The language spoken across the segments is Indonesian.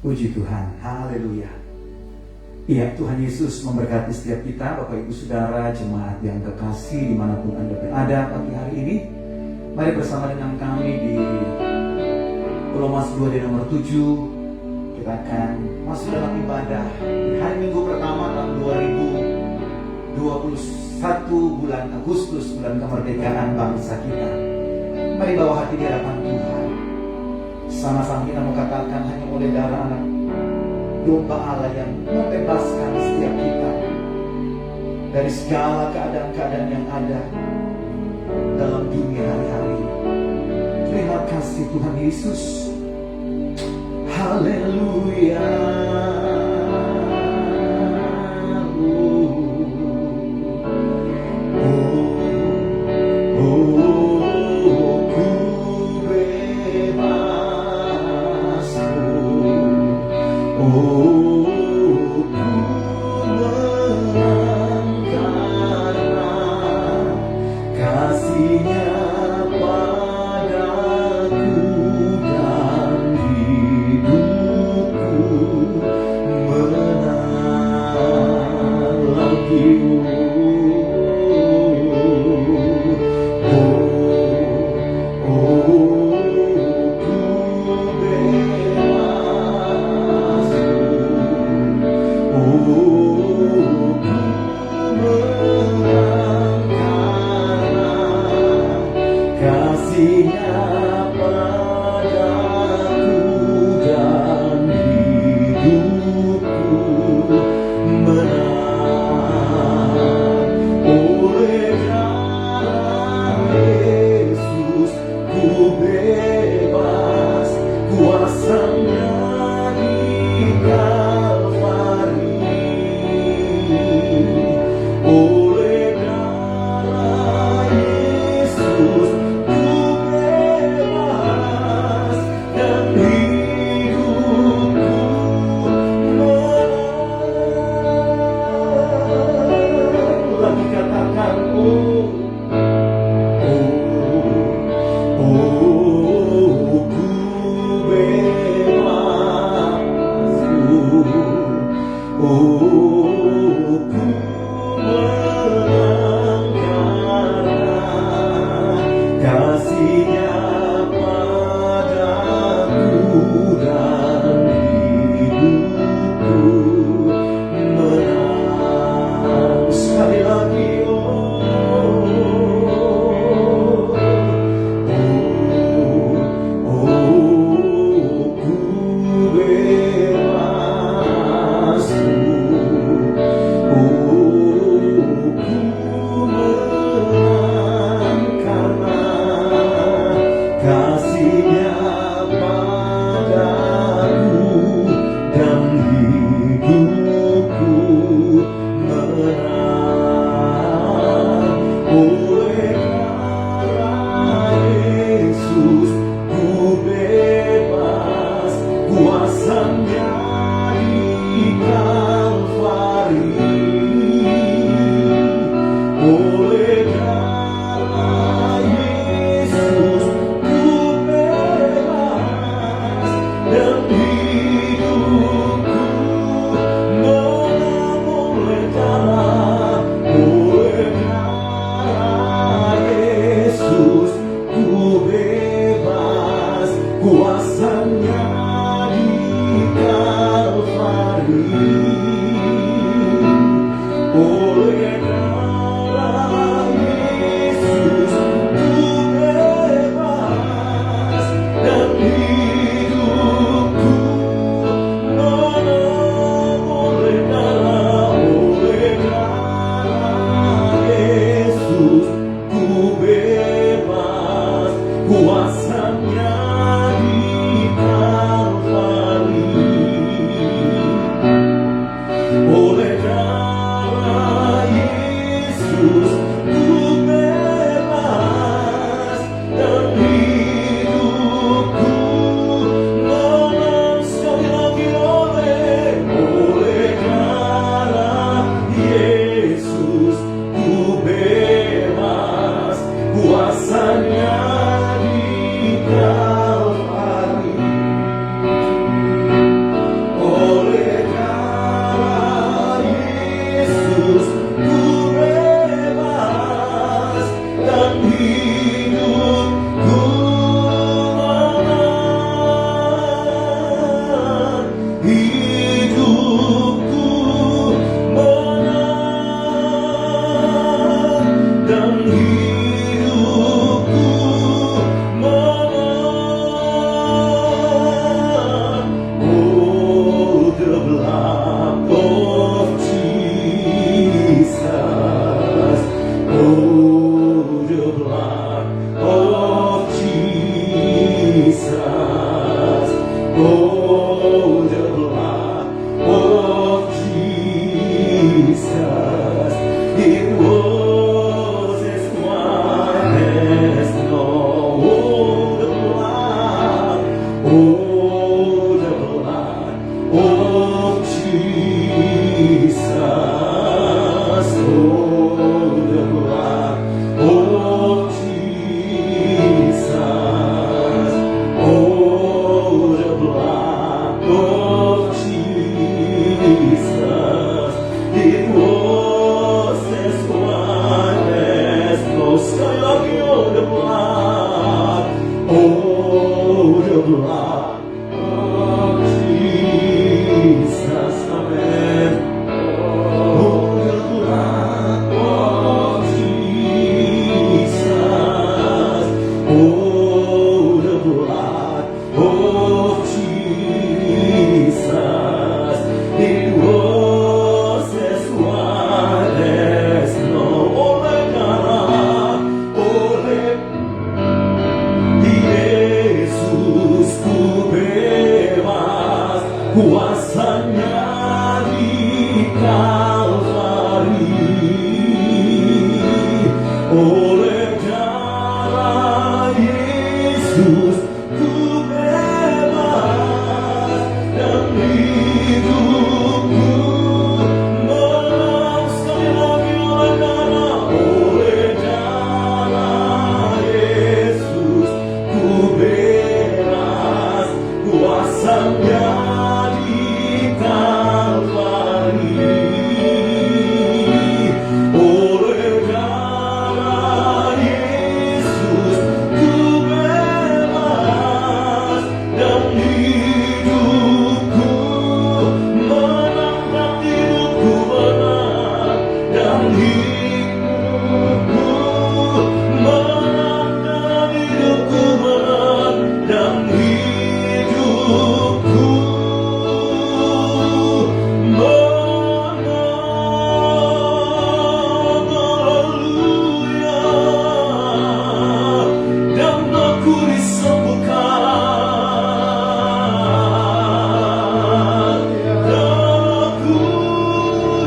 Puji Tuhan, haleluya. Iya, Tuhan Yesus memberkati setiap kita, Bapak Ibu Saudara, jemaat yang terkasih dimanapun Anda berada pagi hari ini. Mari bersama dengan kami di Pulau Mas 2 di nomor 7. Kita akan masuk dalam ibadah di hari Minggu pertama tahun 2021, bulan Agustus, bulan kemerdekaan bangsa kita. Mari bawa hati di hadapan Tuhan. Sama-sama kita mau katakan, hanya oleh darah anak domba Allah yang membebaskan setiap kita dari segala keadaan-keadaan yang ada dalam dunia hari-hari. Terima kasih Tuhan Yesus. Haleluya. Oh, the blood of Jesus. It was as white as snow. Oh, the blood. Oh, the blood of Jesus. Oh, the blood of Jesus. Oh, the blood of Jesus. It was as white as snow. Sky of you, the blood. Oh, the blood of Jesus. Amen. Oh, the blood of Jesus. Oh, the blood of Jesus. It was as white as snow. Ole cara, ole Yesus ku bebas, kuasanya di Kalvari. Oleh darah Yesus ku bebas, dan hidupku menang. Sekali lagi oleh darah Yesus ku bebas, kuasanya di Kalvari. Oleh darah Yesus ku bebas, dan hidupku menang, dan hidupku menang, dan hidupku menang, dan hidupku menang, dan hidupku menang. Haleluya. Dan aku disembuhkan, dan aku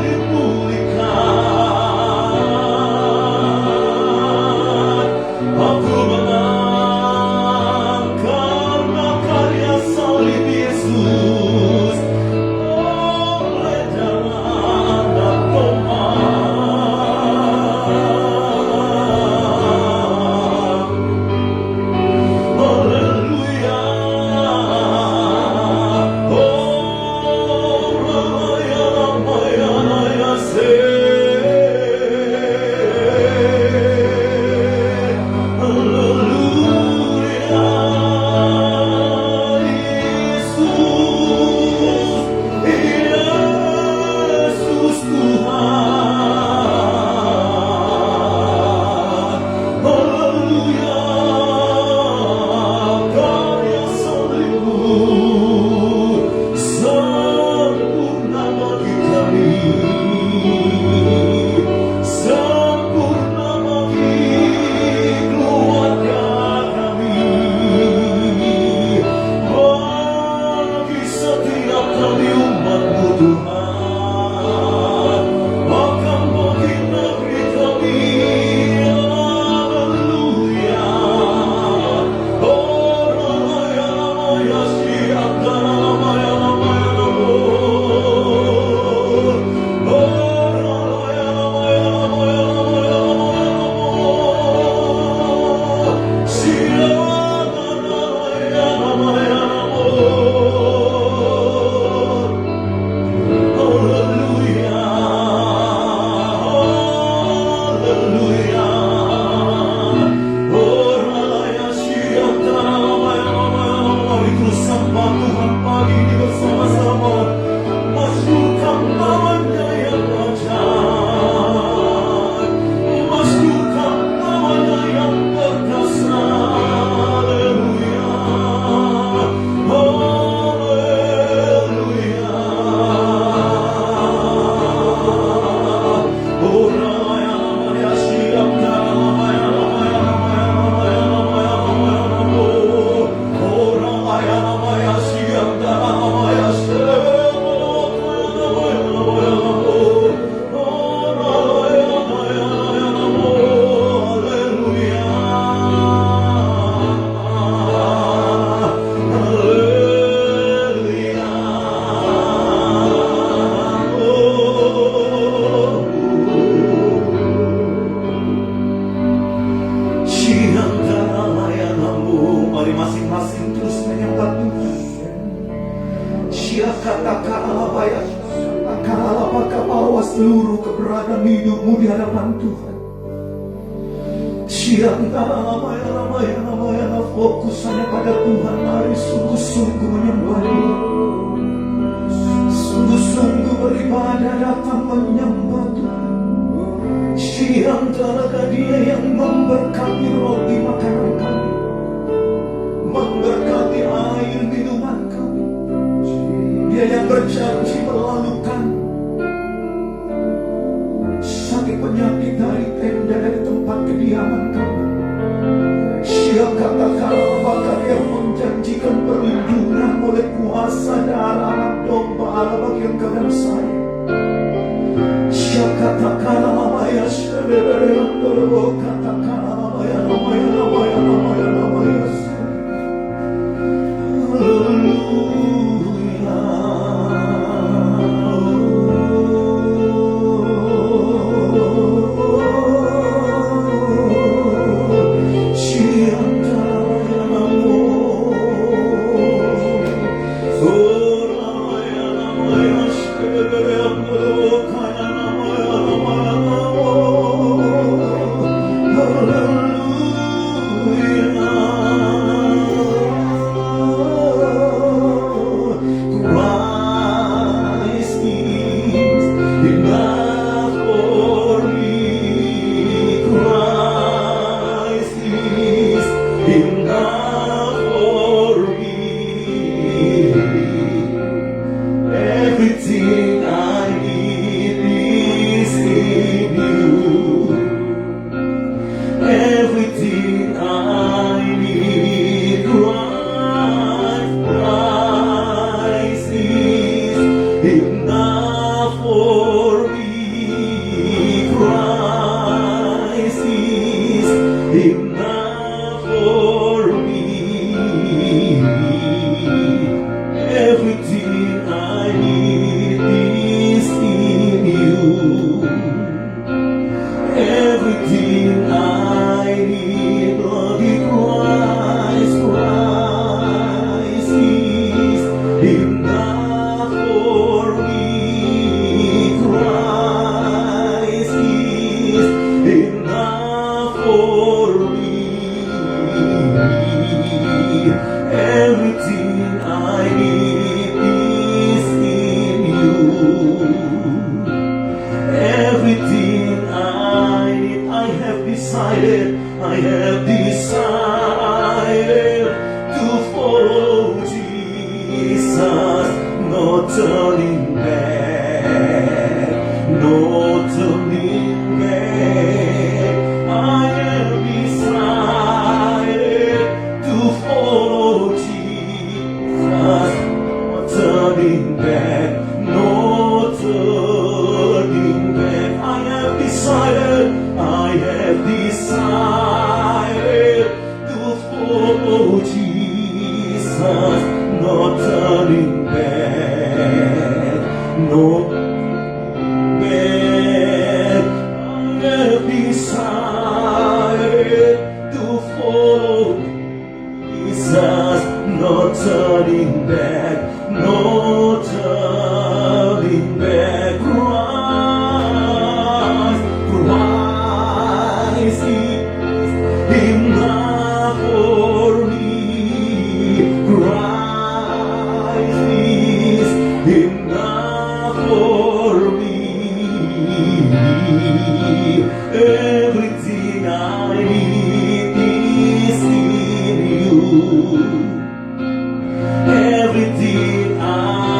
dipulihkan. Aku menang karena karya salib Yesus. Oleh darah dan tomat. Haleluya. Oh, Ramaya, Ramaya, Ramaya, Haleluya. Yesus Tuhan. Haleluya. Karya salibmu sempurna bagi kami, sempurna bagi keluarga kami, bagi setiap kami umat-Mu Tuhan, bahkan bagi negeri kami. Haleluya. Oh, Ramaya, Ramaya, siapa Ramaya, Ramaya, Ramaya. Oh, Ramaya, Ramaya, Ramaya, Ramaya, Ramaya. Siapa Ramaya, Ramaya, Ramaya. Haleluya. Haleluya. Oh, Ramaya, siapa Ramaya, Ramaya, Ramaya. Itu sembah Tuhan pagi ini bersama-sama. Masyurkan namanya yang ajaib, masyurkan namanya yang perkasa. Haleluya. Haleluya. Oh, Ramaya, Ramaya, siapa Ramaya, Ramaya, Ramaya, Ramaya, Ramaya, Ramaya, Ramaya. Oh, Ramaya, Ramaya, siapa Katakanlah bayar, katakanlah apakah bawa seluruh keberadaan hidupmu di hadapan Tuhan. Fokus hanya pada Tuhan. Mari sungguh-sungguh menyembah Dia, sungguh-sungguh beribadah, datang menyembah Tuhan. Dia yang memberkati roti makanan kami, memberkati air minuman kami. Dia yang berjanji melalukan sakit penyakit dari tenda, dari tempat kediaman kami. Katakanlah apakah Dia menjanjikan perlindungan oleh kuasa darah anak domba Allah bagi engkau dan saya. Katakanlah namanya katakanlah namanya I have decided to follow Jesus, no turning back, no turning back. I have decided to follow Jesus, no turning back, no turning back. I have decided to follow Jesus, no turning back, no back. I have decided to follow Jesus, no turning back, no turning back. Christ is enough for me. Christ is enough for me. Everything I need is in you. Everything I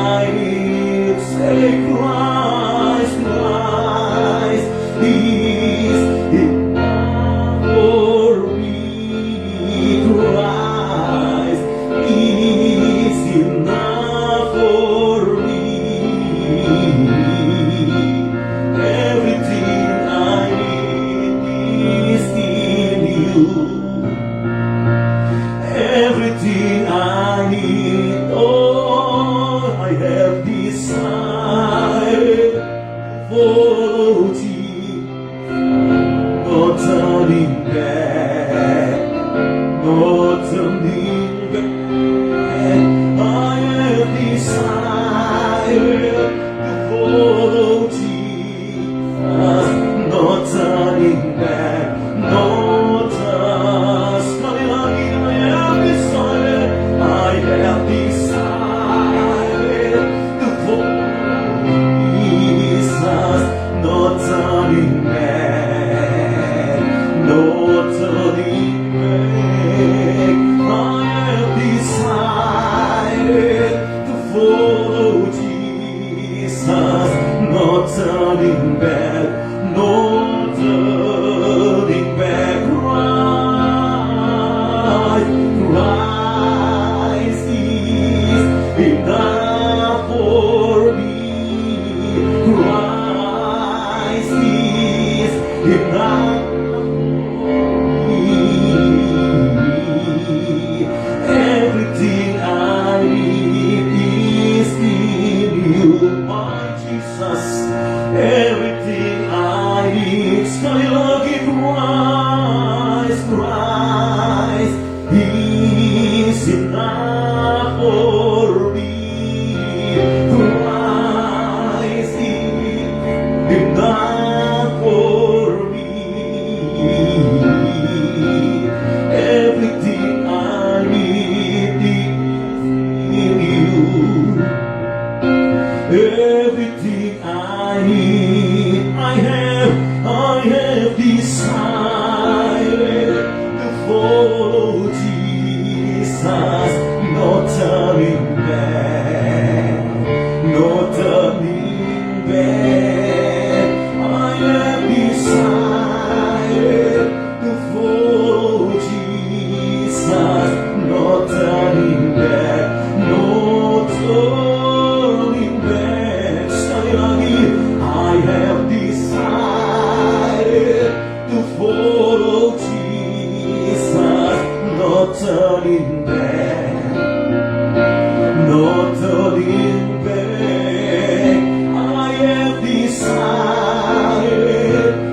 turning back. I have decided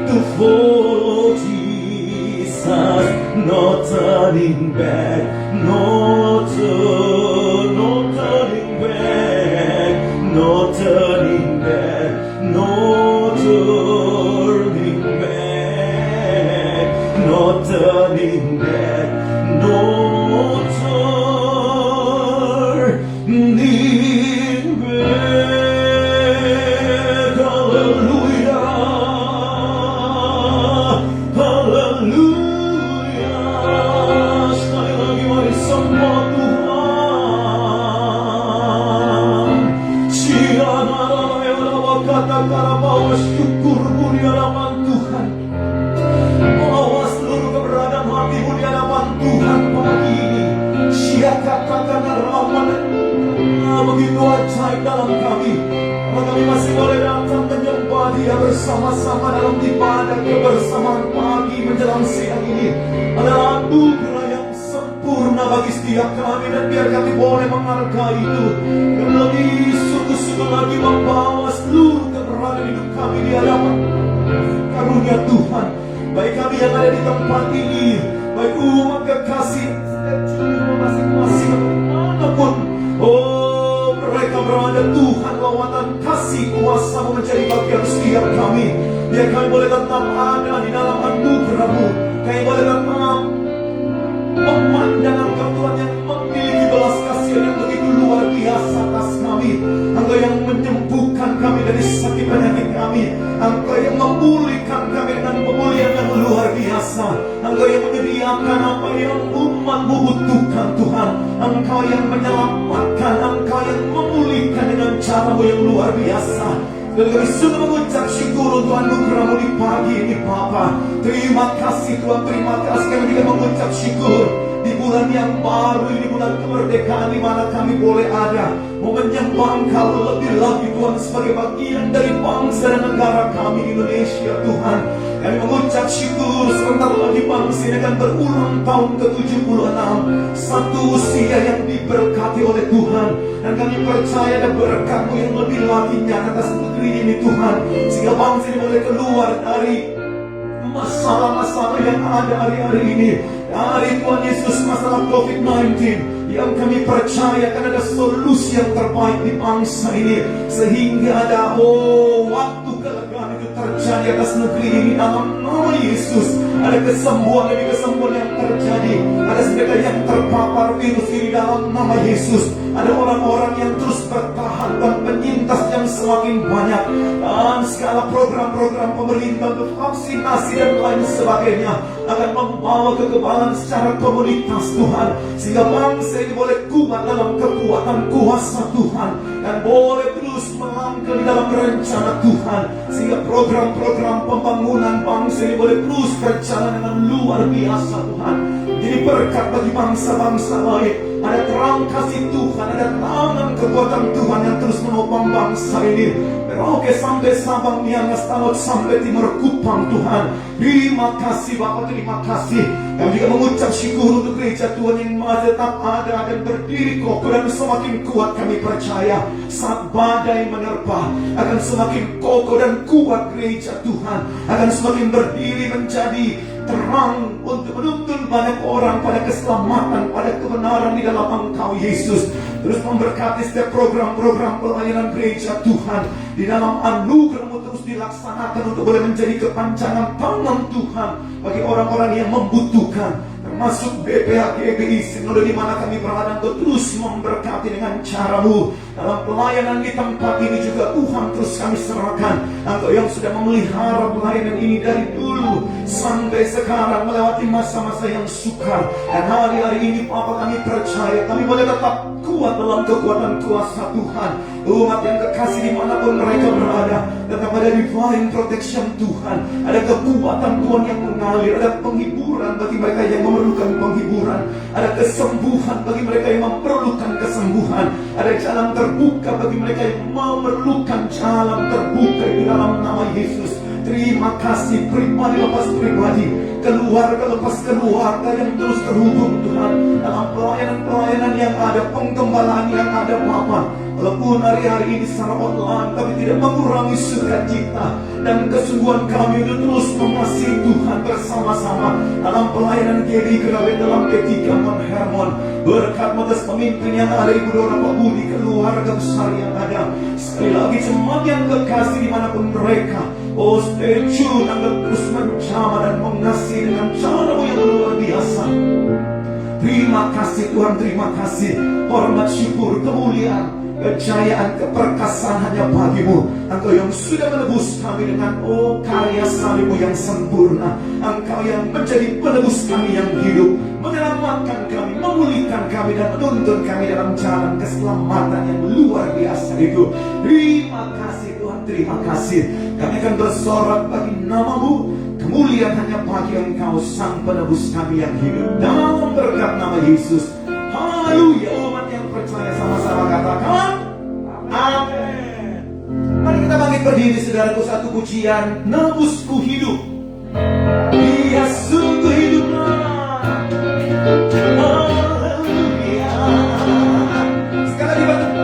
to follow Jesus, no turning back, no turning back, no turning back, no turning back, no turning back, no turning back. Hallelujah, hallelujah. Sekali lagi mari sembah Tuhan. Kata-kata bahwa syukur mulia hadapan Tuhan, bahwa seluruh keberadaan hatimu di hadapan Tuhan pagi ini. Katakan rahmat begitu ajaib dalam kami. Kalau kami masih boleh datang menyembah Dia bersama-sama dalam ibadah kebersamaan pagi menjelang siang ini adalah anugerah yang sempurna bagi setiap kami, dan biar kami boleh menghargai itu dan lebih sungguh-sungguh lagi membawa seluruh keberadaan hidup kami di hadapan karunia Tuhan. Baik kami yang ada di tempat ini, baik umat kekasih masing-masing manapun, oh mereka berada, Tuhan lawatan kasih kuasa-Mu menjadi bagian setiap kami. Biar kami boleh tetap ada di dalam anugerah-Mu, kami boleh tetap memandang Engkau Tuhan yang memiliki belas kasihan yang begitu luar biasa atas kami. Engkau yang menyembuhkan kami dari sakit penyakit kami, Engkau yang memulihkan kami dengan pemulihan yang luar biasa, Engkau yang menyediakan apa yang umat-Mu butuhkan Tuhan, Engkau yang menyelamatkan, Engkau yang memulihkan dengan cara-Mu yang luar biasa. Dan kami sudah mengucap syukur untuk anugerah-Mu di pagi ini Bapa. Terima kasih Tuhan, terima kasih. Kami juga mengucap syukur di bulan yang baru ini, bulan kemerdekaan, di mana kami boleh ada menyembah Engkau lebih lagi Tuhan sebagai bagian dari bangsa dan negara kami Indonesia Tuhan. Kami mengucap syukur sebentar lagi bangsa ini akan berulang tahun ke-76, satu usia yang diberkati oleh Tuhan. Dan kami percaya ada berkat-Mu yang lebih lagi nyata atas negeri ini Tuhan, sehingga bangsa ini boleh keluar dari masalah-masalah yang ada hari-hari ini. Dari Tuhan Yesus, masalah COVID-19 yang kami percaya akan ada solusi yang terbaik di bangsa ini, sehingga ada waktu kelegaan itu terjadi atas negeri ini dalam nama Yesus. Ada kesembuhan demi kesembuhan yang terjadi. Ada mereka yang terpapar virus ini dalam nama Yesus. Ada orang-orang yang terus bertahan dan penyintas yang semakin banyak, dan segala program-program pemerintah untuk vaksinasi dan lain sebagainya akan membawa kekebalan secara komunitas Tuhan, sehingga bangsa ini boleh kuat dalam kekuatan kuasa Tuhan dan boleh terus melangkah di dalam rencana Tuhan, sehingga program-program pembangunan bangsa ini boleh terus berjalan dengan luar biasa Tuhan. Jadi berkat bagi bangsa-bangsa lain. Ada terang kasih Tuhan, ada tangan kekuatan Tuhan yang terus menopang bangsa ini. Merauke sampai Sabang, Miangas, Talot, sampai Timur Kupang Tuhan. Terima kasih Bapak, terima kasih. Kami juga mengucap syukur untuk gereja Tuhan yang masih tetap ada dan berdiri kokoh dan semakin kuat. Kami percaya saat badai menerpa akan semakin kokoh dan kuat gereja Tuhan, akan semakin berdiri menjadi terang untuk menuntun banyak orang pada keselamatan, pada kebenaran di dalam Engkau Yesus. Terus memberkati setiap program-program pelayanan gereja Tuhan di dalam anugerah-Mu terus dilaksanakan untuk boleh menjadi kepanjangan tangan Tuhan bagi orang-orang yang membutuhkan, termasuk BPH GBI Sinode di mana kami berada. Engkau terus memberkati dengan cara-Mu dalam pelayanan di tempat ini juga Tuhan, terus kami serahkan. Engkau yang sudah memelihara pelayanan ini dari dulu sampai sekarang melewati masa-masa yang sukar, dan hari-hari ini Bapa kami percaya kami boleh tetap kuat dalam kekuatan kuasa Tuhan. Umat yang kekasih dimanapun mereka berada, tetap ada divine protection Tuhan. Ada kekuatan Tuhan yang mengalir, ada penghiburan bagi mereka yang memerlukan penghiburan, ada kesembuhan bagi mereka yang memerlukan kesembuhan, ada jalan terbuka bagi mereka yang memerlukan jalan terbuka di dalam nama Yesus. Terima kasih pribadi lepas pribadi, keluarga lepas keluarga yang terus terhubung Tuhan, dalam pelayanan-pelayanan yang ada, penggembalaan yang ada Bapa. Walaupun hari-hari ini secara online, tapi tidak mengurangi sukacita dan kesungguhan kami untuk terus mengasihi Tuhan bersama-sama dalam pelayanan GBI Gerawet, dalam P3 Mount Hermon. Berkat atas pemimpin yang ada, Ibu Dora, Pak Budi, keluarga besar yang ada. Sekali lagi jemaat yang kekasih dimanapun mereka, oh stay tune, Anda terus menjamah dan mengasihi dengan cara yang luar biasa. Terima kasih Tuhan, terima kasih. Hormat, syukur, kemuliaan, kejayaan, keperkasaan hanya bagimu. Engkau yang sudah menebus kami dengan karya salibmu yang sempurna. Engkau yang menjadi penebus kami yang hidup, menyelamatkan kami, memulihkan kami, dan menuntun kami dalam jalan keselamatan yang luar biasa itu. Terima kasih Tuhan, terima kasih. Kami akan bersorak bagi namamu. Kemuliaan hanya bagi Engkau, Sang Penebus kami yang hidup. Dalam berkat nama Yesus. Haleluya. Umat yang percaya sama-sama katakan amin. Mari kita bangkit berdiri saudaraku, satu pujian, nebusku hidup. Dia sungguh hiduplah. Haleluya. Sekali lagi bantu.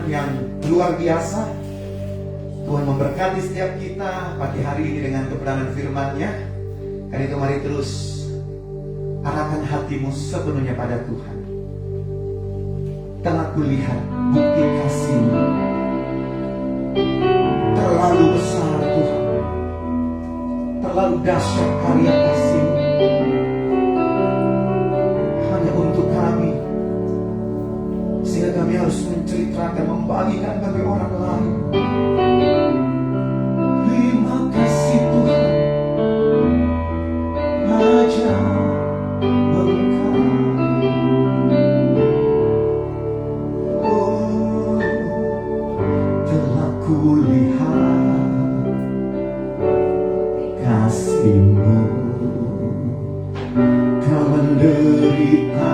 yang luar biasa. Tuhan memberkati setiap kita pagi hari ini dengan kebenaran firman-Nya. Karena itu mari terus arahkan hatimu sepenuhnya pada Tuhan. Telah kulihat bukti kasih-Mu, terlalu besar Tuhan, terlalu dahsyat karya kasih-Mu hanya untuk kami, sehingga kami harus menceritakan, membagikan bagi orang lain. Terima kasih Tuhan, aja Engkau. Oh, telah kulihat kasih-Mu, Kau menderita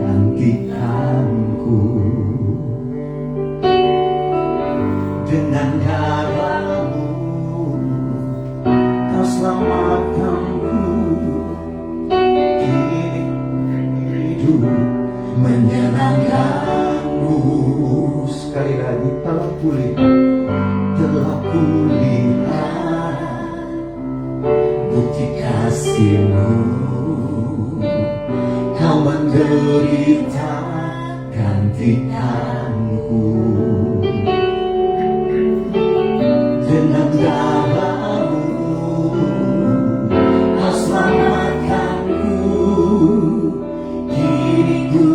gantikanku. Dengan darah-Mu Kau selamatkanku. Kini hidup menyenangkan-Mu. Sekali lagi, telah kulihat bukti kasih-Mu, Kau menderita gantikanku. Dengan darah-Mu Kau selamatkanku. Kini ku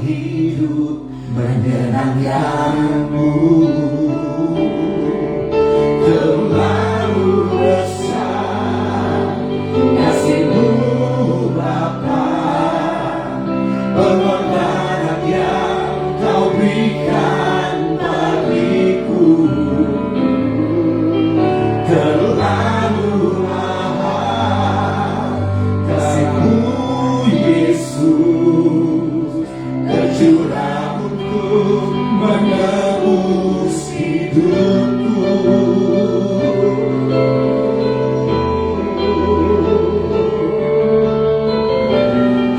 hidup menyenangkan-Mu. Terlalu besar kasih-Mu Bapa, pengorbanan yang Kau berikan bagiku. Terlalu mahal kasih-Mu Yesus, tercurah untuk menebus hidupku.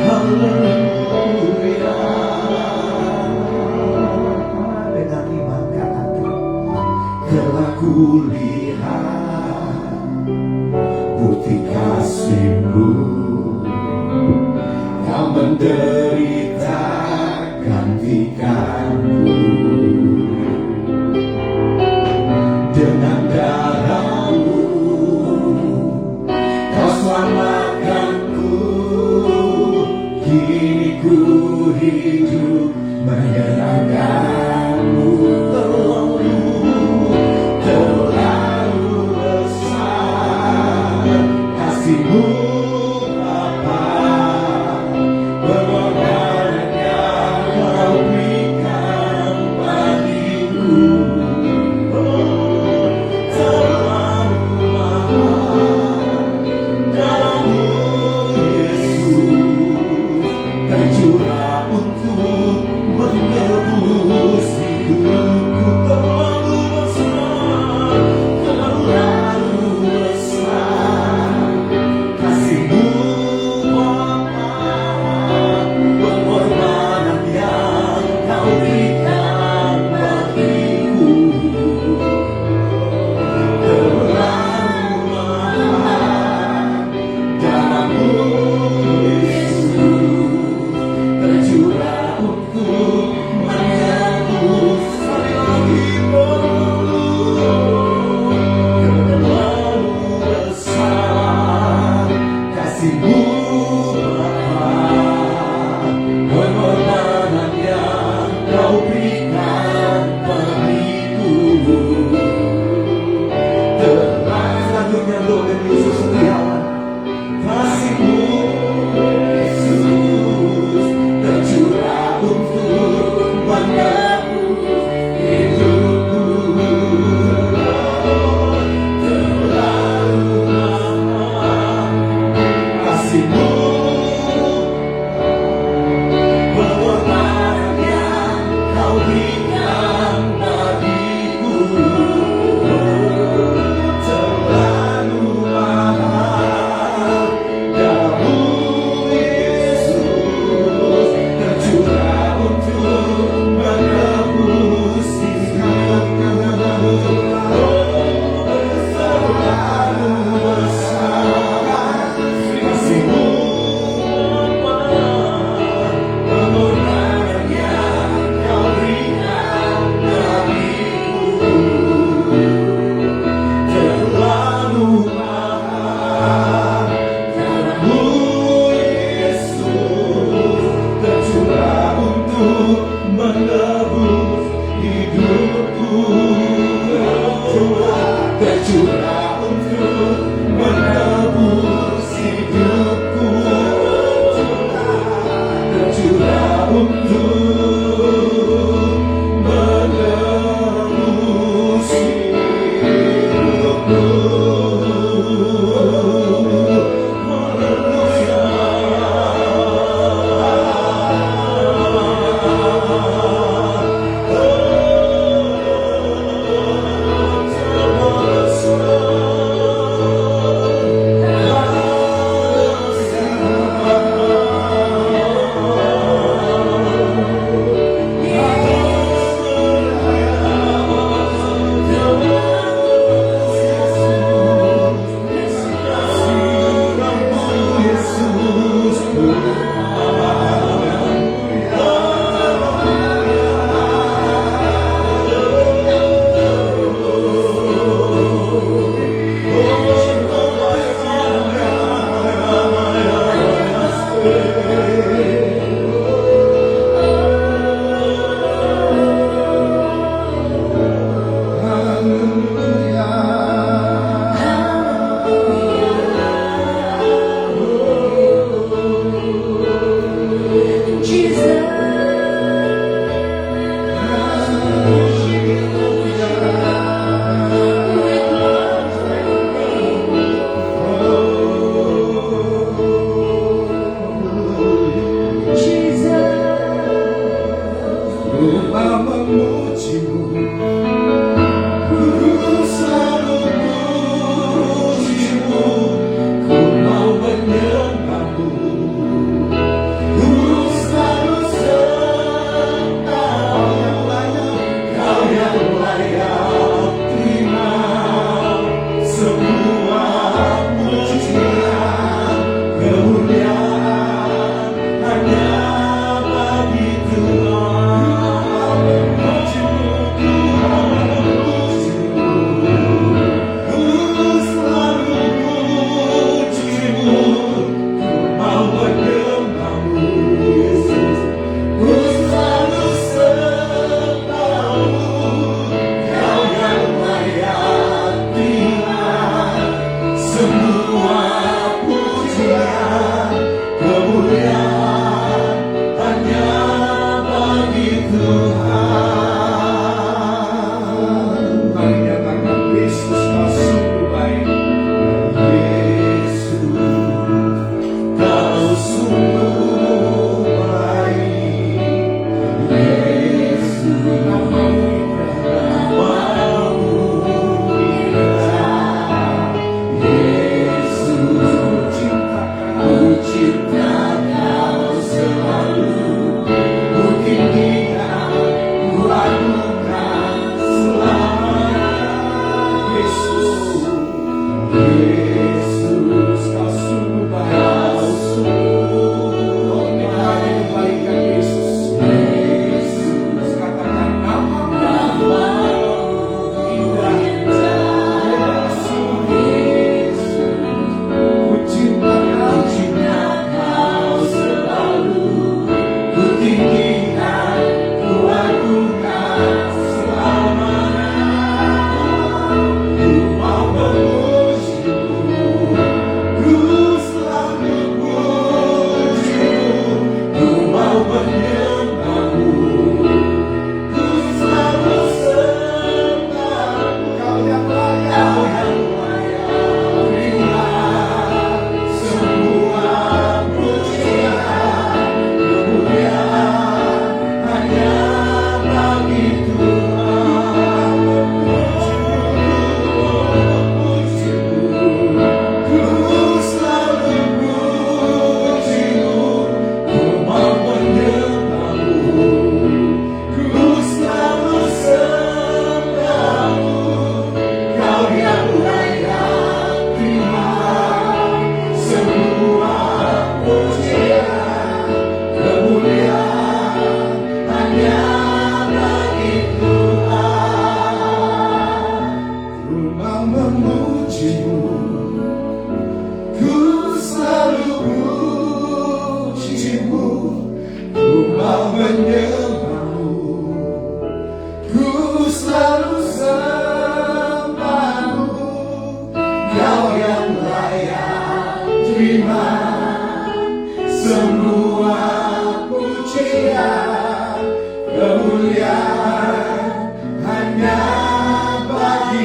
Haleluya. Dengan iman katakan, telah kulihat bukti kasih-Mu, Kau menderita gantikanku. Dengan darah-Mu Kau selamatkanku. Kini ku hidup menyenangkan-Mu. Terlalu besar kasih-Mu Bapa, pengorbanan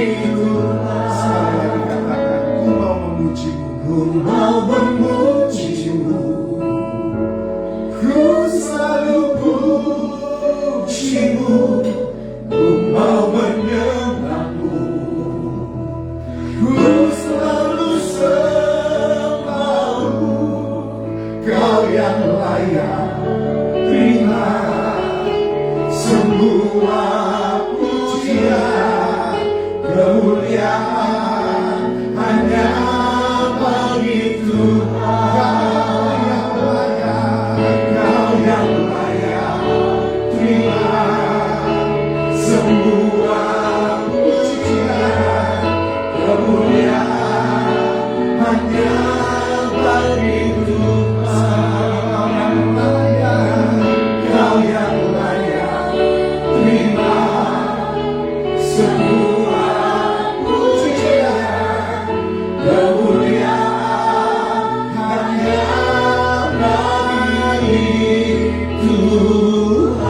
Tuhan. Sekali lagi katakan, ku mau memujimu. Ku mau memujimu, ku selalu pujimu, ku mau menyembahmu, ku selalu sembahmu. Kau yang layak terima semua pujian, kemuliaan hanya bagi Tuhan. Kau yang layak terima semua pujian, kemuliaan hanya bagi Tuhan. Kau yang layak terima semua pujian, kemuliaan hanya bagi Tuhan.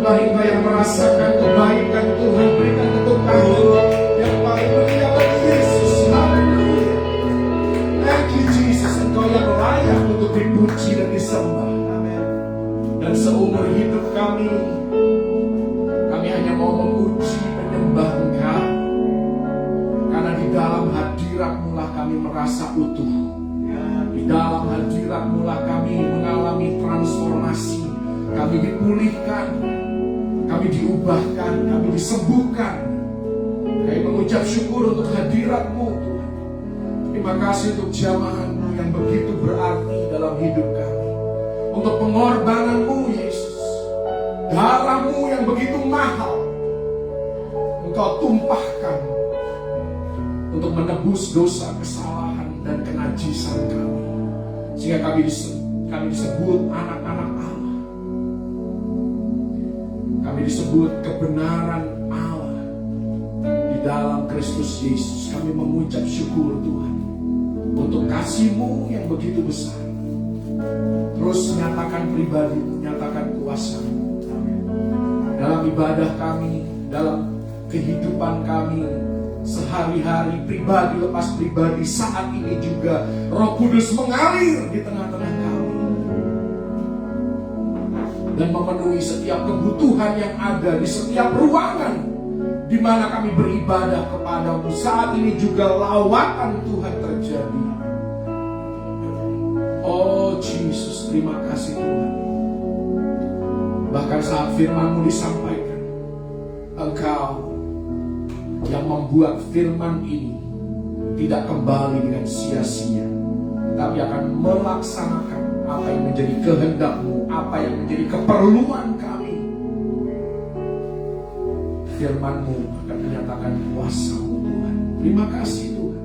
Mari yang merasakan kebaikan Tuhan, berikan tepuk tangan yang paling meriah bagi Yesus. Haleluya. Thank you Jesus, Engkau yang layak untuk dipuji dan disembah. Amin. Dan seumur hidup kami hanya mau memuji menyembah Engkau, karena di dalam hadirat-Mu lah kami merasa utuh. Di dalam hadirat-Mu lah kami mengalami transformasi. Kami dipulihkan, kami diubahkan, kami disembuhkan. Kami mengucap syukur untuk hadirat-Mu, Tuhan. Terima kasih untuk jamahan-Mu yang begitu berarti dalam hidup kami. Untuk pengorbanan-Mu, Yesus. Darah-Mu yang begitu mahal Engkau tumpahkan untuk menebus dosa, kesalahan, dan kenajisan kami. Sehingga kami disebut anak-anak Allah. Kami disebut kebenaran Allah di dalam Kristus Yesus. Kami mengucap syukur Tuhan untuk kasih-Mu yang begitu besar. Terus nyatakan pribadi, nyatakan kuasa-Mu dalam ibadah kami, dalam kehidupan kami sehari-hari, pribadi lepas pribadi. Saat ini juga Roh Kudus mengalir di tengah-tengah kami dan memenuhi setiap kebutuhan yang ada di setiap ruangan di mana kami beribadah kepada-Mu. Saat ini juga lawatan Tuhan terjadi. Oh Jesus, terima kasih Tuhan. Bahkan saat firman-Mu disampaikan, Engkau yang membuat firman ini tidak kembali dengan sia-sia, tapi akan melaksanakan apa yang menjadi kehendak-Mu, apa yang menjadi keperluan kami. Firman-Mu akan menyatakan kuasa-Mu, Tuhan. Terima kasih Tuhan.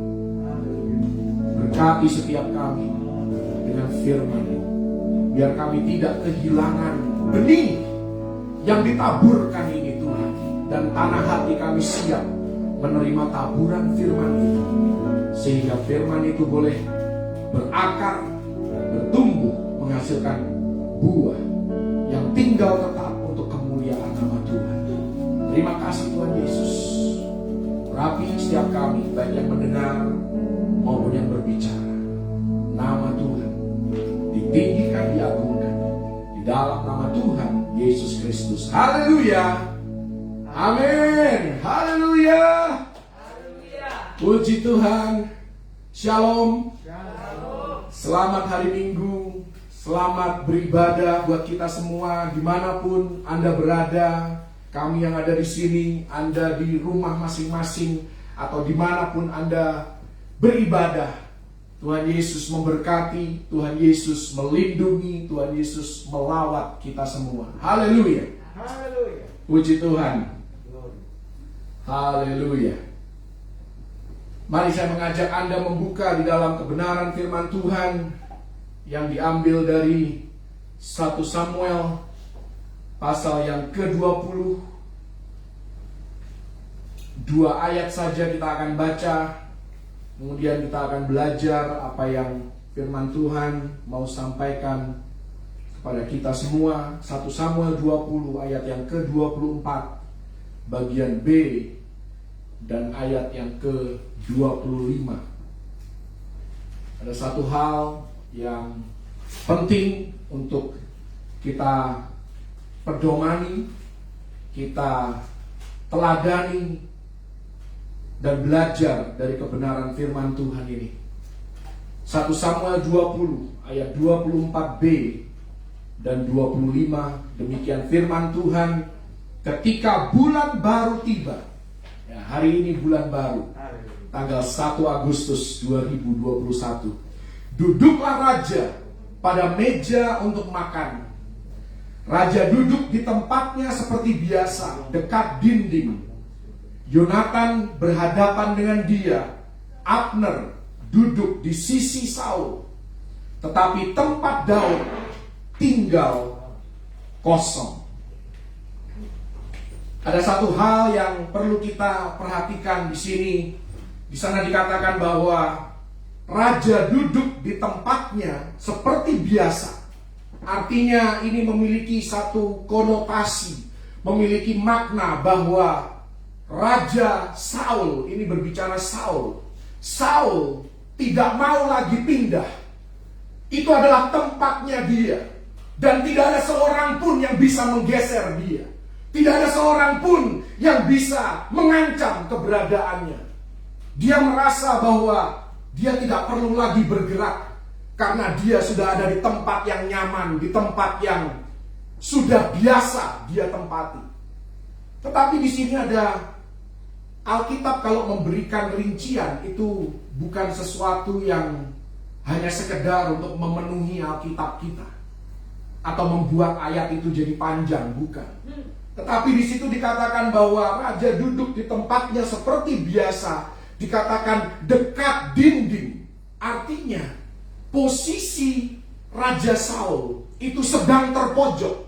Berkati setiap kami dengan firman-Mu, biar kami tidak kehilangan benih yang ditaburkan ini Tuhan. Dan tanah hati kami siap menerima taburan firman itu, sehingga firman itu boleh berakar, bertumbuh, menghasilkan buah yang tinggal tetap untuk kemuliaan nama Tuhan. Terima kasih Tuhan Yesus. Rapi setiap kami, baik yang mendengar maupun yang berbicara. Nama Tuhan ditinggikan, diagungkan di dalam nama Tuhan Yesus Kristus. Haleluya. Amin. Haleluya. Puji Tuhan. Shalom. Selamat hari Minggu. Selamat beribadah buat kita semua dimanapun Anda berada. Kami yang ada di sini, Anda di rumah masing-masing, atau dimanapun Anda beribadah. Tuhan Yesus memberkati, Tuhan Yesus melindungi, Tuhan Yesus melawat kita semua. Haleluya. Puji Tuhan. Haleluya. Mari saya mengajak Anda membuka di dalam kebenaran firman Tuhan yang diambil dari 1 Samuel pasal yang ke-20. 2 ayat saja kita akan baca, kemudian kita akan belajar apa yang firman Tuhan mau sampaikan kepada kita semua. 1 Samuel 20 ayat yang ke-24 bagian B dan ayat yang ke-25. Ada satu hal yang penting untuk kita pedomani, kita teladani, dan belajar dari kebenaran firman Tuhan ini. 1 Samuel 20 ayat 24b dan 25, demikian firman Tuhan. Ketika bulan baru tiba, ya, hari ini bulan baru, tanggal 1 Agustus 2021, duduklah raja pada meja untuk makan. Raja duduk di tempatnya seperti biasa, dekat dinding. Yonatan berhadapan dengan dia. Abner duduk di sisi Saul. Tetapi tempat Daud tinggal kosong. Ada satu hal yang perlu kita perhatikan di sini. Di sana dikatakan bahwa raja duduk di tempatnya seperti biasa. Artinya ini memiliki satu konotasi, memiliki makna bahwa Raja Saul, ini berbicara Saul. Saul tidak mau lagi pindah. Itu adalah tempatnya dia. Dan tidak ada seorang pun yang bisa menggeser dia. Tidak ada seorang pun yang bisa mengancam keberadaannya. Dia merasa bahwa dia tidak perlu lagi bergerak. Karena dia sudah ada di tempat yang nyaman, di tempat yang sudah biasa dia tempati. Tetapi di sini ada Alkitab kalau memberikan rincian itu bukan sesuatu yang hanya sekedar untuk memenuhi Alkitab kita atau membuat ayat itu jadi panjang, bukan. Tetapi di situ dikatakan bahwa raja duduk di tempatnya seperti biasa, dikatakan dekat dinding. Artinya posisi Raja Saul itu sedang terpojok.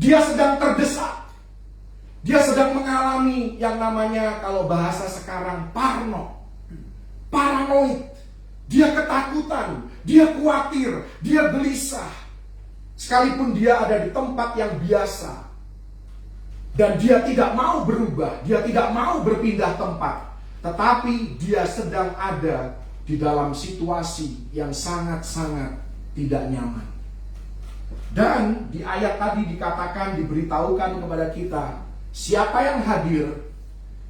Dia sedang terdesak. Dia sedang mengalami yang namanya kalau bahasa sekarang paranoid. Dia ketakutan, dia khawatir, dia gelisah. Sekalipun dia ada di tempat yang biasa. Dan dia tidak mau berubah, dia tidak mau berpindah tempat. Tetapi dia sedang ada di dalam situasi yang sangat-sangat tidak nyaman. Dan di ayat tadi dikatakan, diberitahukan kepada kita siapa yang hadir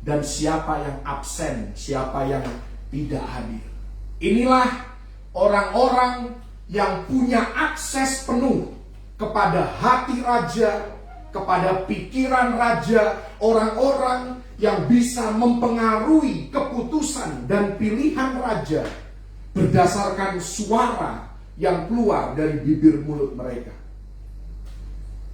dan siapa yang absen, siapa yang tidak hadir. Inilah orang-orang yang punya akses penuh kepada hati raja, kepada pikiran raja, orang-orang yang bisa mempengaruhi keputusan dan pilihan raja berdasarkan suara yang keluar dari bibir mulut mereka.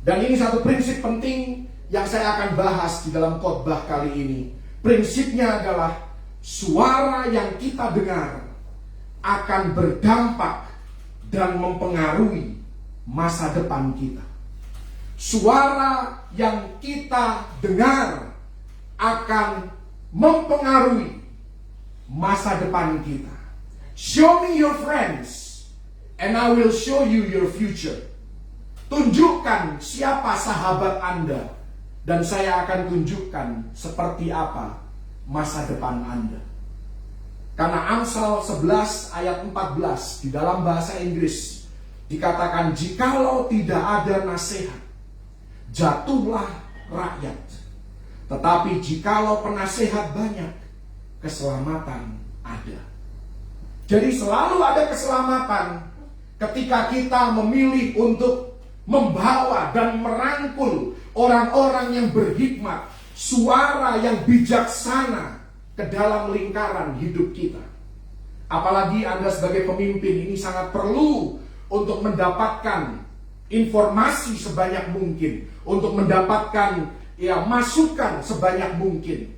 Dan ini satu prinsip penting yang saya akan bahas di dalam khotbah kali ini. Prinsipnya adalah suara yang kita dengar akan berdampak dan mempengaruhi masa depan kita. Suara yang kita dengar akan mempengaruhi masa depan kita. Show me your friends and I will show you your future. Tunjukkan siapa sahabat Anda dan saya akan tunjukkan seperti apa masa depan Anda. Karena Amsal 11 ayat 14 di dalam bahasa Inggris dikatakan, jikalau tidak ada nasihat, jatuhlah rakyat. Tetapi jikalau penasehat banyak, keselamatan ada. Jadi selalu ada keselamatan ketika kita memilih untuk membawa dan merangkul orang-orang yang berhikmat, suara yang bijaksana ke dalam lingkaran hidup kita. Apalagi Anda sebagai pemimpin ini sangat perlu untuk mendapatkan informasi sebanyak mungkin, untuk mendapatkan masukan sebanyak mungkin.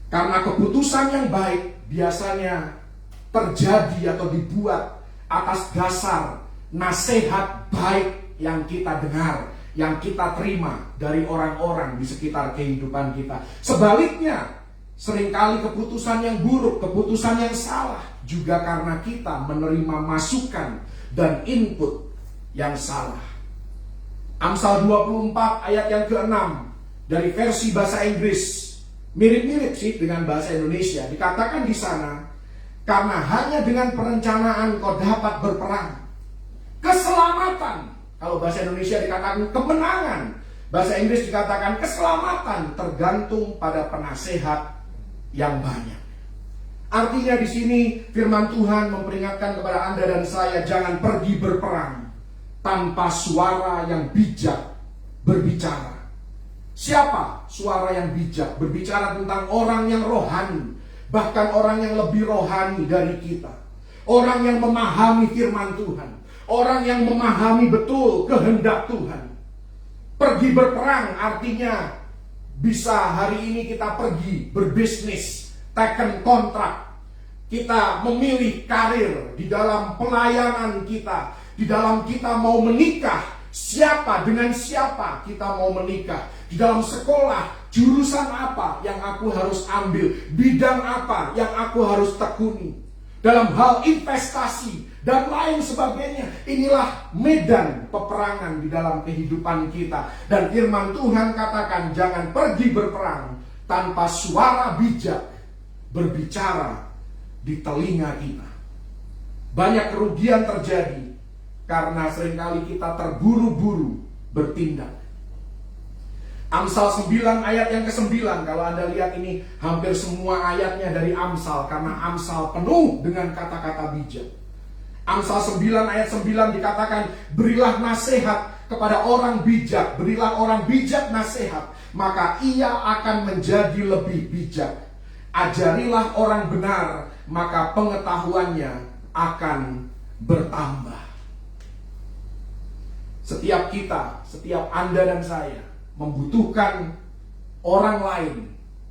Karena keputusan yang baik biasanya terjadi atau dibuat atas dasar nasihat baik yang kita dengar, yang kita terima dari orang-orang di sekitar kehidupan kita. Sebaliknya, seringkali keputusan yang buruk, keputusan yang salah juga karena kita menerima masukan dan input yang salah. Amsal 24 ayat yang ke-6 dari versi bahasa Inggris, mirip-mirip sih dengan bahasa Indonesia. Dikatakan di sana, karena hanya dengan perencanaan kau dapat berperang. Keselamatan, kalau bahasa Indonesia dikatakan kemenangan, bahasa Inggris dikatakan keselamatan tergantung pada penasehat yang banyak. Artinya di sini firman Tuhan memperingatkan kepada Anda dan saya, jangan pergi berperang tanpa suara yang bijak berbicara. Siapa suara yang bijak? Berbicara tentang orang yang rohani, bahkan orang yang lebih rohani dari kita. Orang yang memahami firman Tuhan, orang yang memahami betul kehendak Tuhan. Pergi berperang artinya bisa hari ini kita pergi berbisnis, taken kontrak. Kita memilih karir di dalam pelayanan kita, di dalam kita mau menikah. Siapa dengan siapa kita mau menikah? Di dalam sekolah, jurusan apa yang aku harus ambil? Bidang apa yang aku harus tekuni? Dalam hal investasi dan lain sebagainya. Inilah medan peperangan di dalam kehidupan kita. Dan firman Tuhan katakan, jangan pergi berperang tanpa suara bijak berbicara di telinga kita. Banyak kerugian terjadi karena seringkali kita terburu-buru bertindak. Amsal 9 ayat yang ke-9, kalau Anda lihat ini hampir semua ayatnya dari Amsal, karena Amsal penuh dengan kata-kata bijak. Amsal 9 ayat 9 dikatakan, berilah nasihat kepada orang bijak, berilah orang bijak nasihat, maka ia akan menjadi lebih bijak. Ajarilah orang benar, maka pengetahuannya akan bertambah. Setiap kita, setiap Anda dan saya membutuhkan orang lain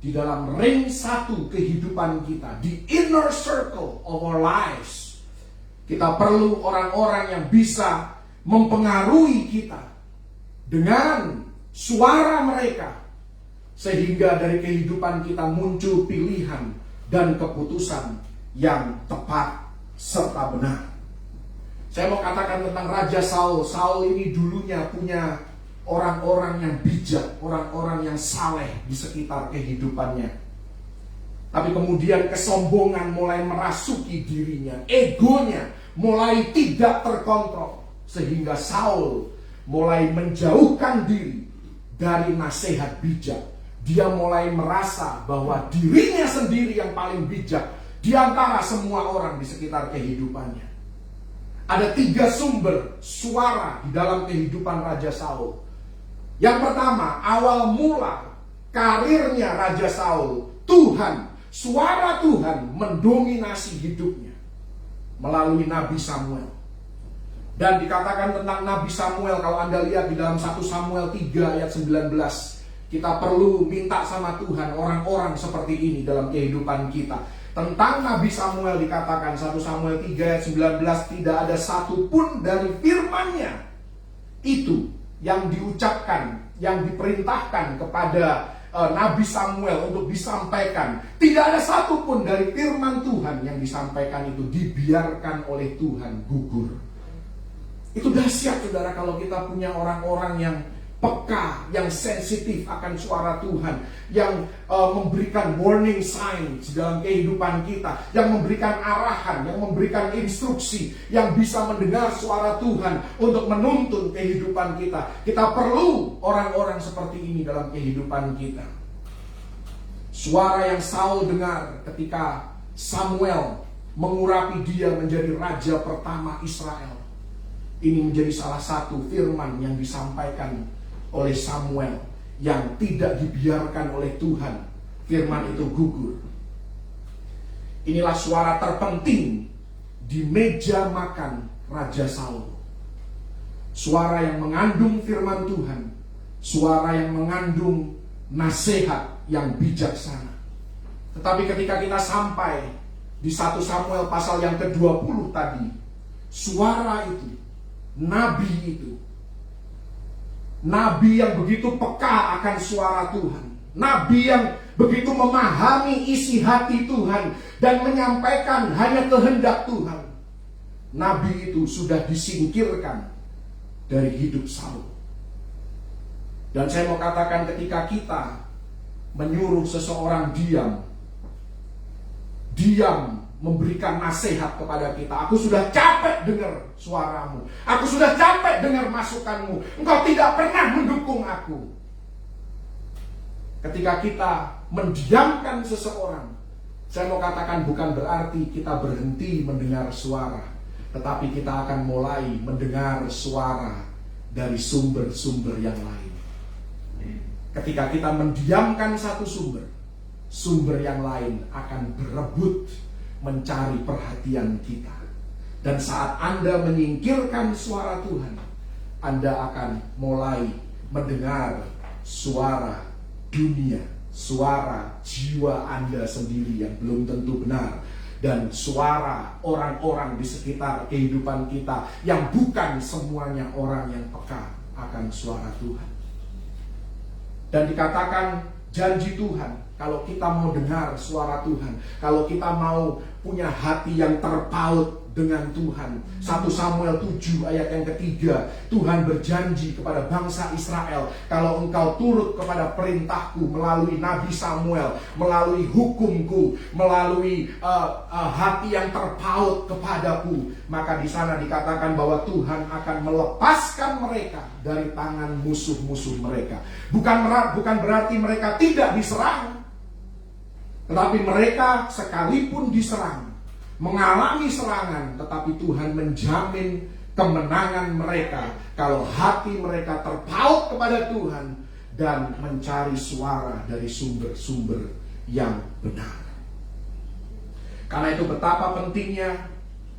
di dalam ring satu kehidupan kita, di inner circle of our lives. Kita perlu orang-orang yang bisa mempengaruhi kita dengan suara mereka, sehingga dari kehidupan kita muncul pilihan dan keputusan yang tepat serta benar. Saya mau katakan tentang Raja Saul. Saul ini dulunya punya orang-orang yang bijak, orang-orang yang saleh di sekitar kehidupannya. Tapi kemudian kesombongan mulai merasuki dirinya, egonya mulai tidak terkontrol, sehingga Saul mulai menjauhkan diri dari nasihat bijak. Dia mulai merasa bahwa dirinya sendiri yang paling bijak di antara semua orang di sekitar kehidupannya. Ada 3 sumber suara di dalam kehidupan Raja Saul. Yang pertama, awal mula karirnya Raja Saul, Tuhan, suara Tuhan mendominasi hidupnya melalui Nabi Samuel. Dan dikatakan tentang Nabi Samuel, kalau Anda lihat di dalam 1 Samuel 3 ayat 19, kita perlu minta sama Tuhan orang-orang seperti ini dalam kehidupan kita. Tentang Nabi Samuel dikatakan 1 Samuel 3 ayat 19, tidak ada satupun dari firman-Nya itu yang diucapkan, yang diperintahkan kepada Nabi Samuel untuk disampaikan. Tidak ada satupun dari firman Tuhan yang disampaikan itu dibiarkan oleh Tuhan gugur. Itu dahsyat, saudara, kalau kita punya orang-orang yang peka, yang sensitif akan suara Tuhan, yang memberikan warning sign dalam kehidupan kita, yang memberikan arahan, yang memberikan instruksi, yang bisa mendengar suara Tuhan untuk menuntun kehidupan kita. Kita perlu orang-orang seperti ini dalam kehidupan kita. Suara yang Saul dengar ketika Samuel mengurapi dia menjadi raja pertama Israel. Ini menjadi salah satu firman yang disampaikan oleh Samuel yang tidak dibiarkan oleh Tuhan firman itu gugur. Inilah suara terpenting di meja makan Raja Saul. Suara yang mengandung firman Tuhan, suara yang mengandung nasihat yang bijaksana. Tetapi ketika kita sampai di 1 Samuel pasal yang ke-20 tadi, suara itu, nabi itu, nabi yang begitu peka akan suara Tuhan, nabi yang begitu memahami isi hati Tuhan dan menyampaikan hanya kehendak Tuhan. Nabi itu sudah disingkirkan dari hidup Saul. Dan saya mau katakan, ketika kita menyuruh seseorang diam memberikan nasihat kepada kita, aku sudah capek dengar suaramu, aku sudah capek dengar masukanmu, engkau tidak pernah mendukung aku. Ketika kita mendiamkan seseorang, saya mau katakan bukan berarti kita berhenti mendengar suara, tetapi kita akan mulai mendengar suara dari sumber-sumber yang lain. Ketika kita mendiamkan satu sumber yang lain akan berebut mencari perhatian kita. Dan saat Anda menyingkirkan suara Tuhan, Anda akan mulai mendengar suara dunia, suara jiwa Anda sendiri yang belum tentu benar, dan suara orang-orang di sekitar kehidupan kita yang bukan semuanya orang yang peka akan suara Tuhan. Dan dikatakan janji Tuhan, kalau kita mau dengar suara Tuhan, kalau kita mau punya hati yang terpaut dengan Tuhan. 1 Samuel 7 ayat yang ketiga, Tuhan berjanji kepada bangsa Israel, kalau engkau turut kepada perintahku melalui Nabi Samuel, melalui hukumku, melalui hati yang terpaut kepadaku, maka di sana dikatakan bahwa Tuhan akan melepaskan mereka dari tangan musuh-musuh mereka. Bukan berarti mereka tidak diserang, tetapi mereka sekalipun diserang, mengalami serangan, tetapi Tuhan menjamin kemenangan mereka kalau hati mereka terpaut kepada Tuhan dan mencari suara dari sumber-sumber yang benar. Karena itu betapa pentingnya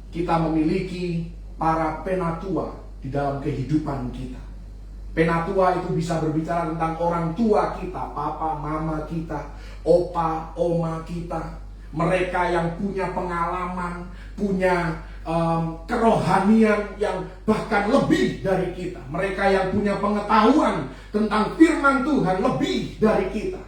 kita memiliki para penatua di dalam kehidupan kita. Penatua itu bisa berbicara tentang orang tua kita, papa, mama kita, opa, oma kita. Mereka yang punya pengalaman, punya kerohanian yang bahkan lebih dari kita. Mereka yang punya pengetahuan tentang firman Tuhan lebih dari kita.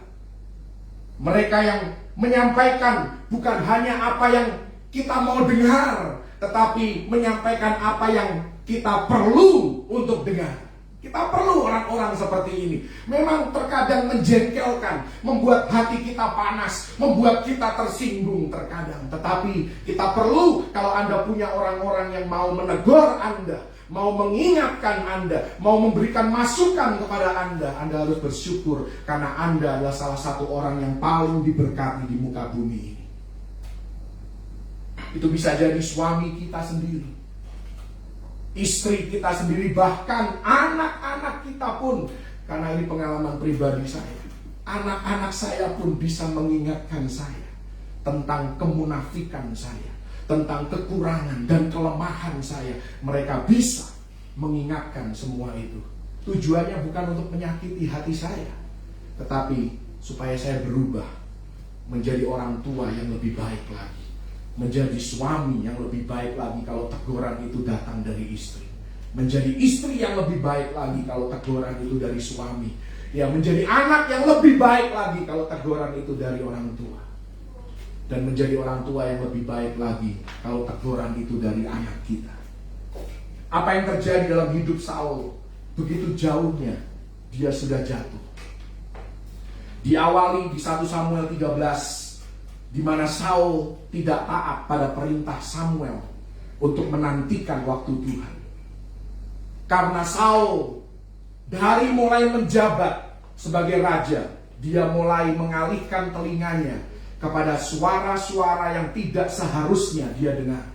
Mereka yang menyampaikan bukan hanya apa yang kita mau dengar, tetapi menyampaikan apa yang kita perlu untuk dengar. Kita perlu orang-orang seperti ini. Memang terkadang menjengkelkan, membuat hati kita panas, membuat kita tersinggung terkadang. Tetapi kita perlu, kalau Anda punya orang-orang yang mau menegur Anda, mau mengingatkan Anda, mau memberikan masukan kepada Anda harus bersyukur karena Anda adalah salah satu orang yang paling diberkati di muka bumi ini. Itu bisa jadi suami kita sendiri, istri kita sendiri, bahkan anak-anak kita pun. Karena ini pengalaman pribadi saya, anak-anak saya pun bisa mengingatkan saya tentang kemunafikan saya, tentang kekurangan dan kelemahan saya. Mereka bisa mengingatkan semua itu. Tujuannya bukan untuk menyakiti hati saya, tetapi supaya saya berubah menjadi orang tua yang lebih baik lagi, menjadi suami yang lebih baik lagi kalau teguran itu datang dari istri, menjadi istri yang lebih baik lagi kalau teguran itu dari suami, ya, menjadi anak yang lebih baik lagi kalau teguran itu dari orang tua, dan menjadi orang tua yang lebih baik lagi kalau teguran itu dari anak kita. Apa yang terjadi dalam hidup Saul? Begitu jauhnya dia sudah jatuh. Diawali di 1 Samuel 13, di mana Saul tidak taat pada perintah Samuel untuk menantikan waktu Tuhan. Karena Saul dari mulai menjabat sebagai raja, dia mulai mengalihkan telinganya kepada suara-suara yang tidak seharusnya dia dengar.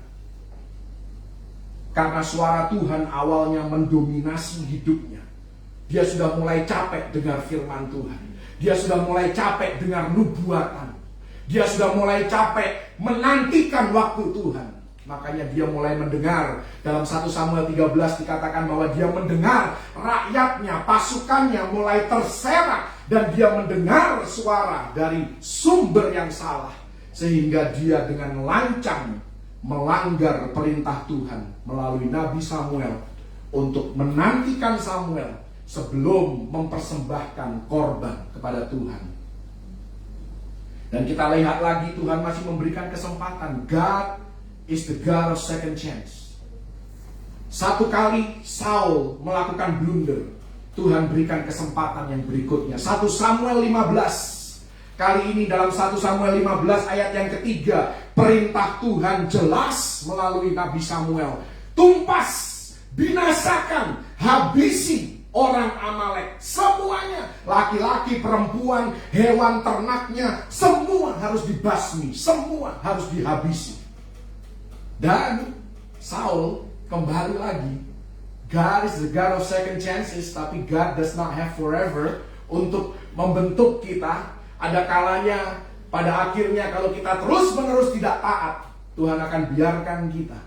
Karena suara Tuhan awalnya mendominasi hidupnya, dia sudah mulai capek dengar firman Tuhan. Dia sudah mulai capek dengar nubuatan. Dia sudah mulai capek menantikan waktu Tuhan. Makanya dia mulai mendengar. Dalam 1 Samuel 13 dikatakan bahwa dia mendengar rakyatnya, pasukannya mulai terserak. Dan dia mendengar suara dari sumber yang salah. Sehingga dia dengan lancang melanggar perintah Tuhan melalui Nabi Samuel untuk menantikan Samuel sebelum mempersembahkan korban kepada Tuhan. Dan kita lihat lagi, Tuhan masih memberikan kesempatan. God is the God of second chance. Satu kali Saul melakukan blunder, Tuhan berikan kesempatan yang berikutnya. 1 Samuel 15. Kali ini dalam 1 Samuel 15 ayat yang ketiga, perintah Tuhan jelas melalui Nabi Samuel. Tumpas, binasakan, habisi orang Amalek. Semuanya, laki-laki, perempuan, hewan ternaknya, semua harus dibasmi, semua harus dihabisi. Dan Saul kembali lagi. God is the God of second chances, tapi God does not have forever untuk membentuk kita. Ada kalanya, pada akhirnya kalau kita terus-menerus tidak taat, Tuhan akan biarkan kita,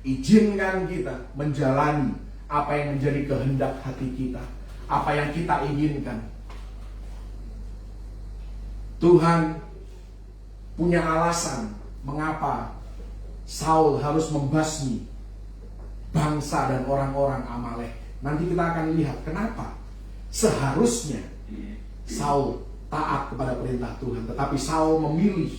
izinkan kita menjalani apa yang menjadi kehendak hati kita, apa yang kita inginkan. Tuhan punya alasan mengapa Saul harus membasmi bangsa dan orang-orang Amalek. Nanti kita akan lihat kenapa seharusnya Saul taat kepada perintah Tuhan, tetapi Saul memilih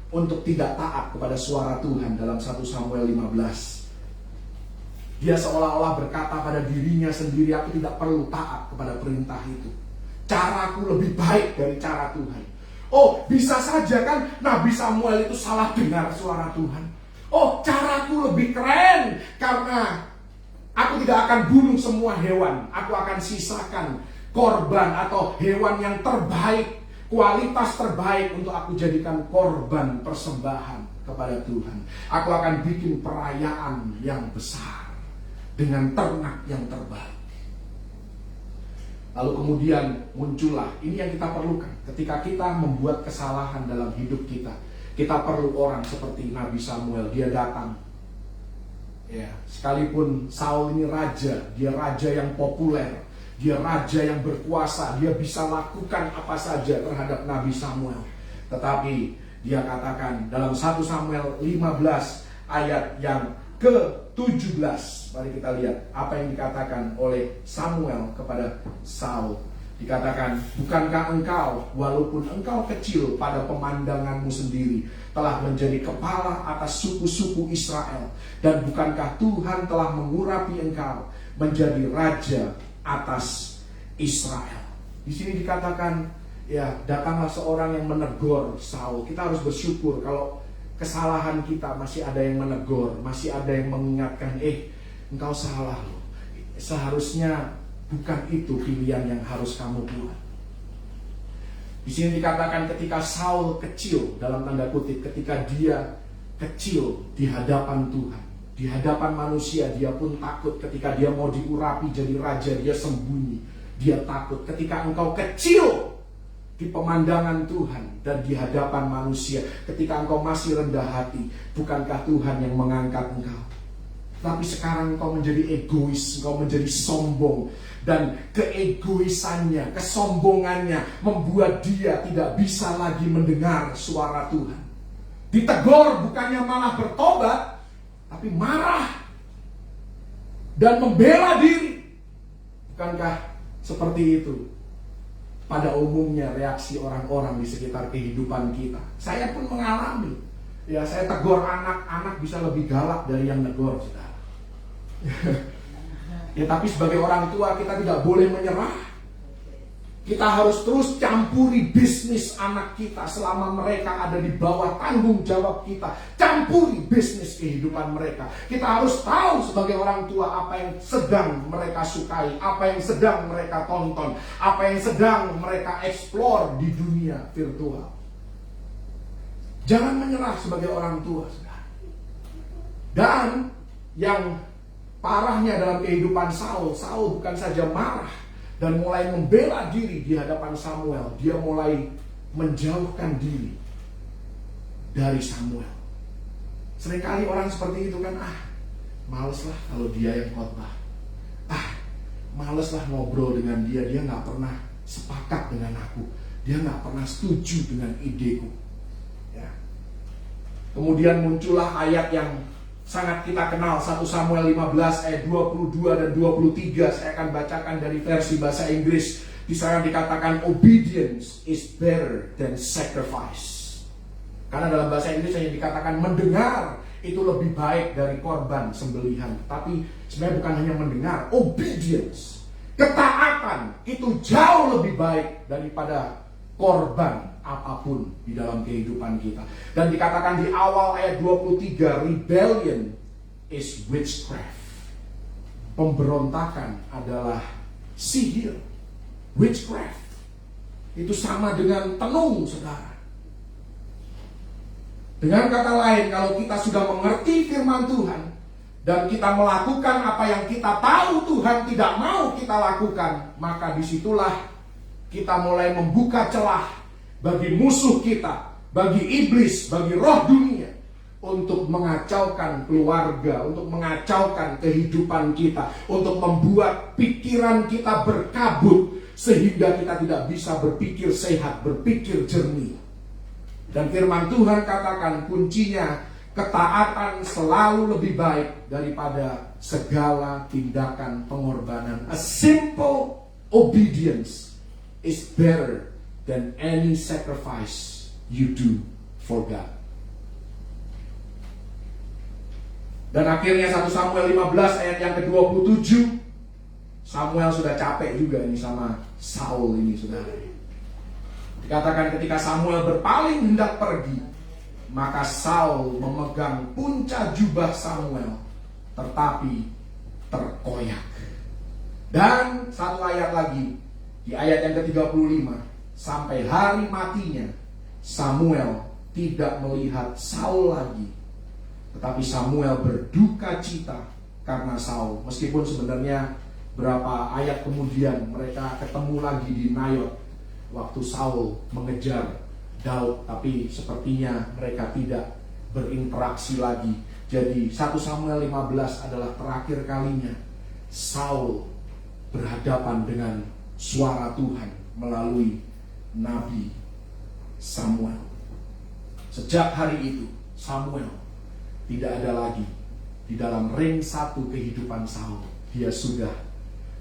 untuk tidak taat kepada suara Tuhan dalam 1 Samuel 15. Dia seolah-olah berkata pada dirinya sendiri, aku tidak perlu taat kepada perintah itu. Caraku lebih baik dari cara Tuhan. Oh, bisa saja kan Nabi Samuel itu salah dengar suara Tuhan. Oh, caraku lebih keren karena aku tidak akan bunuh semua hewan. Aku akan sisakan korban atau hewan yang terbaik, kualitas terbaik untuk aku jadikan korban persembahan kepada Tuhan. Aku akan bikin perayaan yang besar dengan ternak yang terbaik. Lalu kemudian muncullah, ini yang kita perlukan ketika kita membuat kesalahan dalam hidup kita. Kita perlu orang seperti Nabi Samuel. Dia datang, ya, sekalipun Saul ini raja, dia raja yang populer, dia raja yang berkuasa, dia bisa lakukan apa saja terhadap Nabi Samuel. Tetapi dia katakan dalam 1 Samuel 15 ayat yang ke-17, mari kita lihat apa yang dikatakan oleh Samuel kepada Saul. Dikatakan, bukankah engkau, walaupun engkau kecil pada pemandanganmu sendiri, telah menjadi kepala atas suku-suku Israel, dan bukankah Tuhan telah mengurapi engkau menjadi raja atas Israel. Di sini dikatakan, ya, datanglah seorang yang menegur Saul. Kita harus bersyukur kalau kesalahan kita masih ada yang menegur, masih ada yang mengingatkan, engkau salah loh. Seharusnya bukan itu pilihan yang harus kamu buat. Di sini dikatakan ketika Saul kecil, dalam tanda kutip, ketika dia kecil di hadapan Tuhan, di hadapan manusia, dia pun takut. Ketika dia mau diurapi jadi raja, dia sembunyi, dia takut. Ketika engkau kecil di pemandangan Tuhan dan di hadapan manusia, ketika engkau masih rendah hati, bukankah Tuhan yang mengangkat engkau? Tapi sekarang engkau menjadi egois, engkau menjadi sombong. Dan keegoisannya, kesombongannya membuat dia tidak bisa lagi mendengar suara Tuhan. Ditegur bukannya malah bertobat, tapi marah dan membela diri. Bukankah seperti itu pada umumnya reaksi orang-orang di sekitar kehidupan kita? Saya pun mengalami. Ya, saya tegur anak bisa lebih galak dari yang negor, saudara. Ya, tapi sebagai orang tua kita tidak boleh menyerah. Kita harus terus campuri bisnis anak kita selama mereka ada di bawah tanggung jawab kita. Campuri bisnis kehidupan mereka. Kita harus tahu sebagai orang tua apa yang sedang mereka sukai, apa yang sedang mereka tonton, apa yang sedang mereka explore di dunia virtual. Jangan menyerah sebagai orang tua. Dan yang parahnya dalam kehidupan Saul bukan saja marah dan mulai membela diri di hadapan Samuel, dia mulai menjauhkan diri dari Samuel. Seringkali orang seperti itu kan, males lah kalau dia yang khotbah, males lah ngobrol dengan dia gak pernah sepakat dengan aku, dia gak pernah setuju dengan ideku. Ya. Kemudian muncullah ayat yang sangat kita kenal, 1 Samuel 15 ayat 22 dan 23. Saya akan bacakan dari versi bahasa Inggris. Di sana dikatakan obedience is better than sacrifice. Karena dalam bahasa Inggris hanya dikatakan mendengar itu lebih baik dari korban sembelihan. Tapi sebenarnya bukan hanya mendengar, obedience, ketaatan itu jauh lebih baik daripada korban apapun di dalam kehidupan kita. Dan dikatakan di awal ayat 23, rebellion is witchcraft. Pemberontakan adalah sihir, witchcraft. Itu sama dengan tenung, saudara. Dengan kata lain, kalau kita sudah mengerti firman Tuhan dan kita melakukan apa yang kita tahu Tuhan tidak mau kita lakukan, maka disitulah kita mulai membuka celah bagi musuh kita, bagi iblis, bagi roh dunia untuk mengacaukan keluarga, untuk mengacaukan kehidupan kita, untuk membuat pikiran kita berkabut sehingga kita tidak bisa berpikir sehat, berpikir jernih. Dan firman Tuhan katakan kuncinya, ketaatan selalu lebih baik daripada segala tindakan pengorbanan. A simple obedience is better than any sacrifice you do for God. Dan akhirnya 1 Samuel 15 ayat yang ke-27, Samuel sudah capek juga ini sama Saul ini, saudara. Dikatakan ketika Samuel berpaling hendak pergi, maka Saul memegang punca jubah Samuel, tetapi terkoyak. Dan satu ayat lagi, di ayat yang ke-35, sampai hari matinya Samuel tidak melihat Saul lagi, tetapi Samuel berduka cita karena Saul. Meskipun sebenarnya berapa ayat kemudian mereka ketemu lagi di Nayot waktu Saul mengejar Daud, tapi sepertinya mereka tidak berinteraksi lagi. Jadi 1 Samuel 15 adalah terakhir kalinya Saul berhadapan dengan suara Tuhan melalui Nabi Samuel. Sejak hari itu Samuel tidak ada lagi di dalam ring satu kehidupan Saul. Dia sudah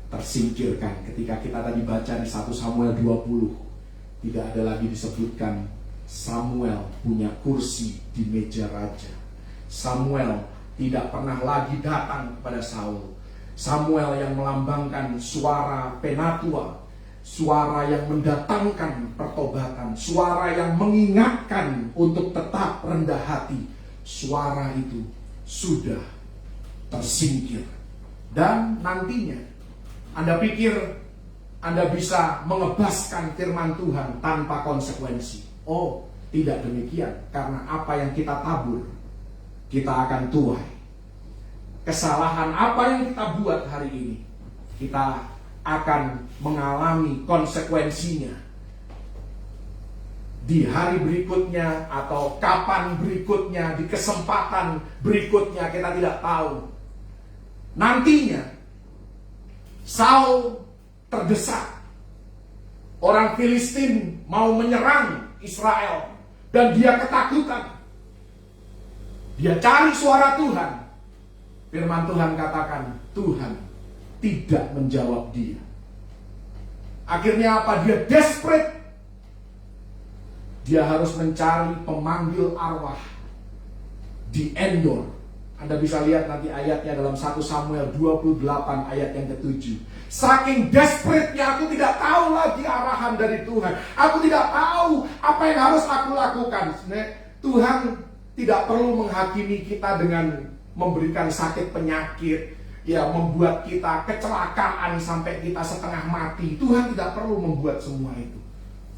tersingkirkan. Ketika kita tadi baca di 1 Samuel 20, tidak ada lagi disebutkan Samuel punya kursi di meja raja. Samuel tidak pernah lagi datang kepada Saul. Samuel yang melambangkan suara penatua, suara yang mendatangkan pertobatan, suara yang mengingatkan untuk tetap rendah hati. Suara itu sudah tersingkir. Dan nantinya Anda pikir Anda bisa mengebaskan firman Tuhan tanpa konsekuensi? Oh, tidak demikian. Karena apa yang kita tabur, kita akan tuai. Kesalahan apa yang kita buat hari ini, kita akan mengalami konsekuensinya di hari berikutnya, atau kapan berikutnya, di kesempatan berikutnya, kita tidak tahu. Nantinya Saul terdesak. Orang Filistin mau menyerang Israel dan dia ketakutan. Dia cari suara Tuhan. Firman Tuhan katakan, Tuhan tidak menjawab dia. Akhirnya apa? Dia desperate. Dia harus mencari pemanggil arwah di Endor. Anda bisa lihat nanti ayatnya dalam 1 Samuel 28 ayat yang ke-7. Saking desperate-nya, aku tidak tahu lagi arahan dari Tuhan. Aku tidak tahu apa yang harus aku lakukan. Sebenarnya Tuhan tidak perlu menghakimi kita dengan memberikan sakit penyakit, ya, membuat kita kecelakaan sampai kita setengah mati. Tuhan tidak perlu membuat semua itu.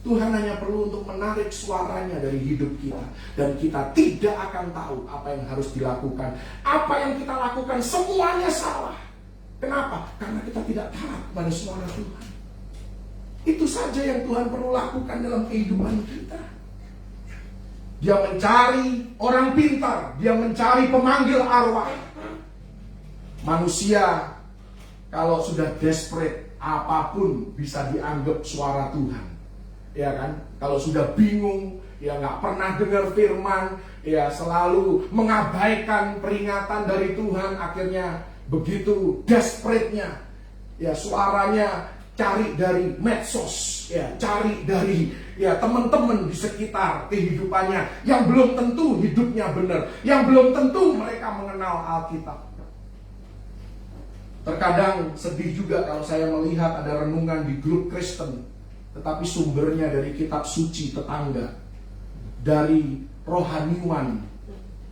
Tuhan hanya perlu untuk menarik suaranya dari hidup kita. Dan kita tidak akan tahu apa yang harus dilakukan. Apa yang kita lakukan semuanya salah. Kenapa? Karena kita tidak taat pada suara Tuhan. Itu saja yang Tuhan perlu lakukan dalam kehidupan kita. Dia mencari orang pintar. Dia mencari pemanggil arwah. Manusia kalau sudah desperate, apapun bisa dianggap suara Tuhan. Ya kan, kalau sudah bingung, ya nggak pernah dengar firman, ya selalu mengabaikan peringatan dari Tuhan, akhirnya begitu desperate-nya, ya suaranya cari dari medsos, ya cari dari teman-teman di sekitar kehidupannya yang belum tentu hidupnya benar, yang belum tentu mereka mengenal Alkitab. Terkadang sedih juga kalau saya melihat ada renungan di grup Kristen, tetapi sumbernya dari kitab suci tetangga, dari rohaniwan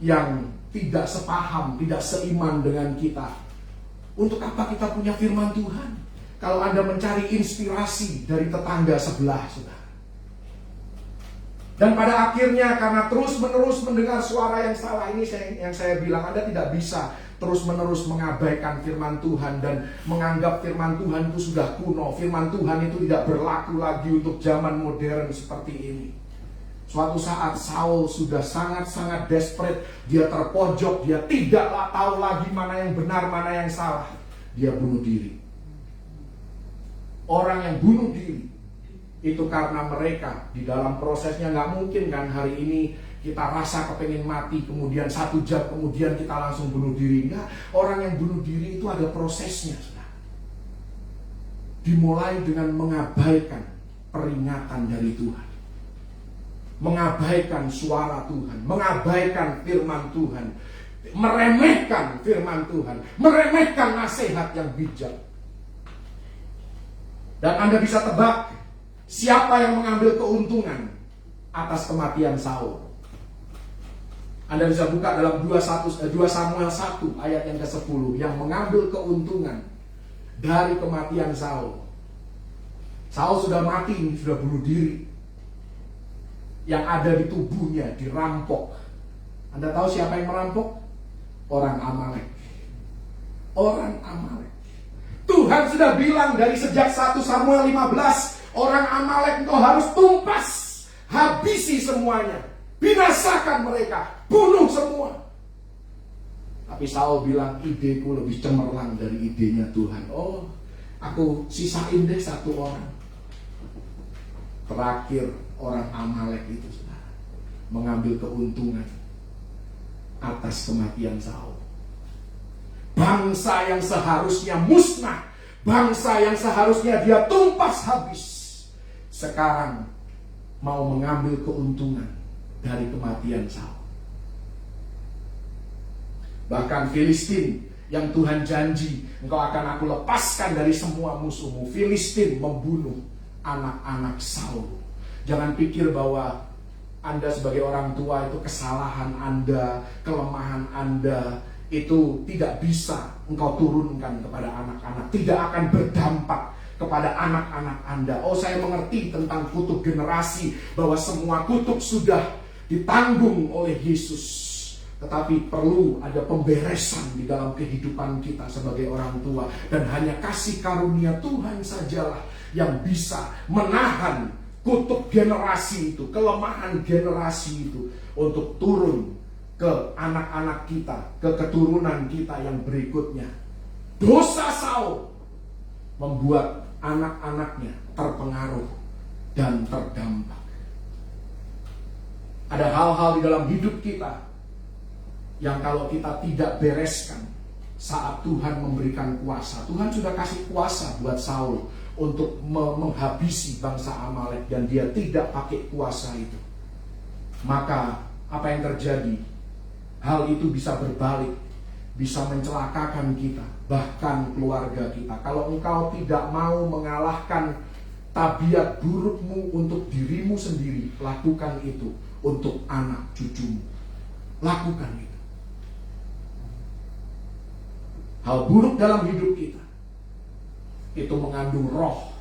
yang tidak sepaham, tidak seiman dengan kita. Untuk apa kita punya firman Tuhan kalau Anda mencari inspirasi dari tetangga sebelah, saudara? Dan pada akhirnya karena terus-menerus mendengar suara yang salah ini, yang saya bilang, Anda tidak bisa terus-menerus mengabaikan firman Tuhan dan menganggap firman Tuhan itu sudah kuno. Firman Tuhan itu tidak berlaku lagi untuk zaman modern seperti ini. Suatu saat Saul sudah sangat-sangat desperate. Dia terpojok, dia tidak tahu lagi mana yang benar, mana yang salah. Dia bunuh diri. Orang yang bunuh diri itu karena mereka di dalam prosesnya, nggak mungkin kan hari ini kita rasa kepengen mati, kemudian 1 jam kemudian kita langsung bunuh diri. Enggak, orang yang bunuh diri itu ada prosesnya, saudara. Dimulai dengan mengabaikan peringatan dari Tuhan, mengabaikan suara Tuhan, mengabaikan firman Tuhan, meremehkan firman Tuhan, meremehkan nasihat yang bijak. Dan Anda bisa tebak siapa yang mengambil keuntungan atas kematian Saul. Anda bisa buka dalam 2 Samuel 1 ayat yang ke-10, yang mengambil keuntungan dari kematian Saul. Saul sudah mati, sudah bunuh diri. Yang ada di tubuhnya dirampok. Anda tahu siapa yang merampok? Orang Amalek. Orang Amalek. Tuhan sudah bilang dari sejak 1 Samuel 15, orang Amalek engkau harus tumpas, habisi semuanya, binasakan mereka, bunuh semua. Tapi Saul bilang, ideku lebih cemerlang dari idenya Tuhan. Oh, aku sisain deh 1 orang. Terakhir orang Amalek itu, saudara, mengambil keuntungan atas kematian Saul. Bangsa yang seharusnya musnah, bangsa yang seharusnya dia tumpas habis, sekarang mau mengambil keuntungan dari kematian Saul. Bahkan Filistin yang Tuhan janji, engkau akan aku lepaskan dari semua musuhmu. Filistin membunuh anak-anak Saul. Jangan pikir bahwa Anda sebagai orang tua itu kesalahan Anda, kelemahan Anda itu tidak bisa engkau turunkan kepada anak-anak, tidak akan berdampak kepada anak-anak Anda. Oh, saya mengerti tentang kutub generasi, bahwa semua kutub sudah ditanggung oleh Yesus. Tetapi perlu ada pemberesan di dalam kehidupan kita sebagai orang tua. Dan hanya kasih karunia Tuhan sajalah yang bisa menahan kutub generasi itu, kelemahan generasi itu, untuk turun ke anak-anak kita, ke keturunan kita yang berikutnya. Dosa Saul membuat anak-anaknya terpengaruh dan terdampak. Ada hal-hal di dalam hidup kita yang kalau kita tidak bereskan saat Tuhan memberikan kuasa. Tuhan sudah kasih kuasa buat Saul untuk menghabisi bangsa Amalek, dan dia tidak pakai kuasa itu. Maka apa yang terjadi? Hal itu bisa berbalik, bisa mencelakakan kita, bahkan keluarga kita. Kalau engkau tidak mau mengalahkan tabiat burukmu untuk dirimu sendiri, lakukan itu untuk anak cucumu. Lakukan itu. Hal buruk dalam hidup kita itu mengandung roh.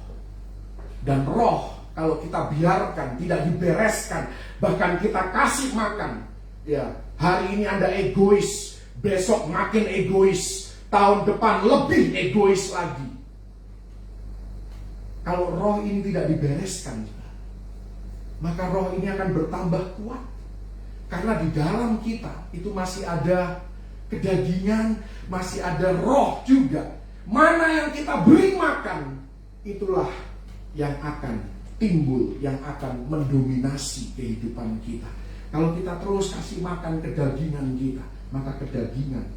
Dan roh kalau kita biarkan, tidak dibereskan, bahkan kita kasih makan, ya, hari ini Anda egois, besok makin egois, tahun depan lebih egois lagi. Kalau roh ini tidak dibereskan, maka roh ini akan bertambah kuat. Karena di dalam kita itu masih ada kedagingan, masih ada roh juga. Mana yang kita beri makan, itulah yang akan timbul, yang akan mendominasi kehidupan kita. Kalau kita terus kasih makan kedagingan kita, maka kedagingan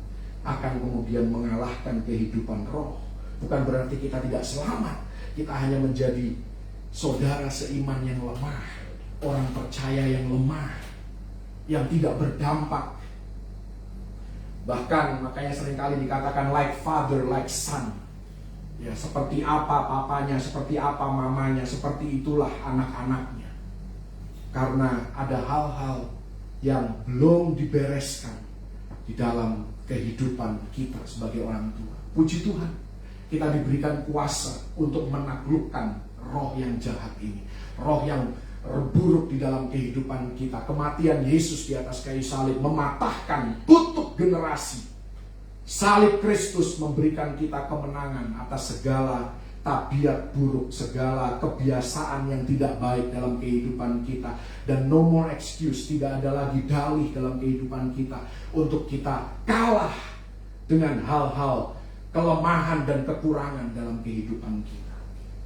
akan kemudian mengalahkan kehidupan roh. Bukan berarti kita tidak selamat, kita hanya menjadi saudara seiman yang lemah, orang percaya yang lemah, yang tidak berdampak. Bahkan makanya seringkali dikatakan like father, like son. Ya, seperti apa papanya, seperti apa mamanya, seperti itulah anak-anaknya. Karena ada hal-hal yang belum dibereskan di dalam kehidupan kita sebagai orang tua. Puji Tuhan, kita diberikan kuasa untuk menaklukkan roh yang jahat ini, roh yang buruk di dalam kehidupan kita. Kematian Yesus di atas kayu salib mematahkan tutup generasi. Salib Kristus memberikan kita kemenangan atas segala tabiat buruk, segala kebiasaan yang tidak baik dalam kehidupan kita. Dan no more excuse, tidak ada lagi dalih dalam kehidupan kita untuk kita kalah dengan hal-hal kelemahan dan kekurangan dalam kehidupan kita.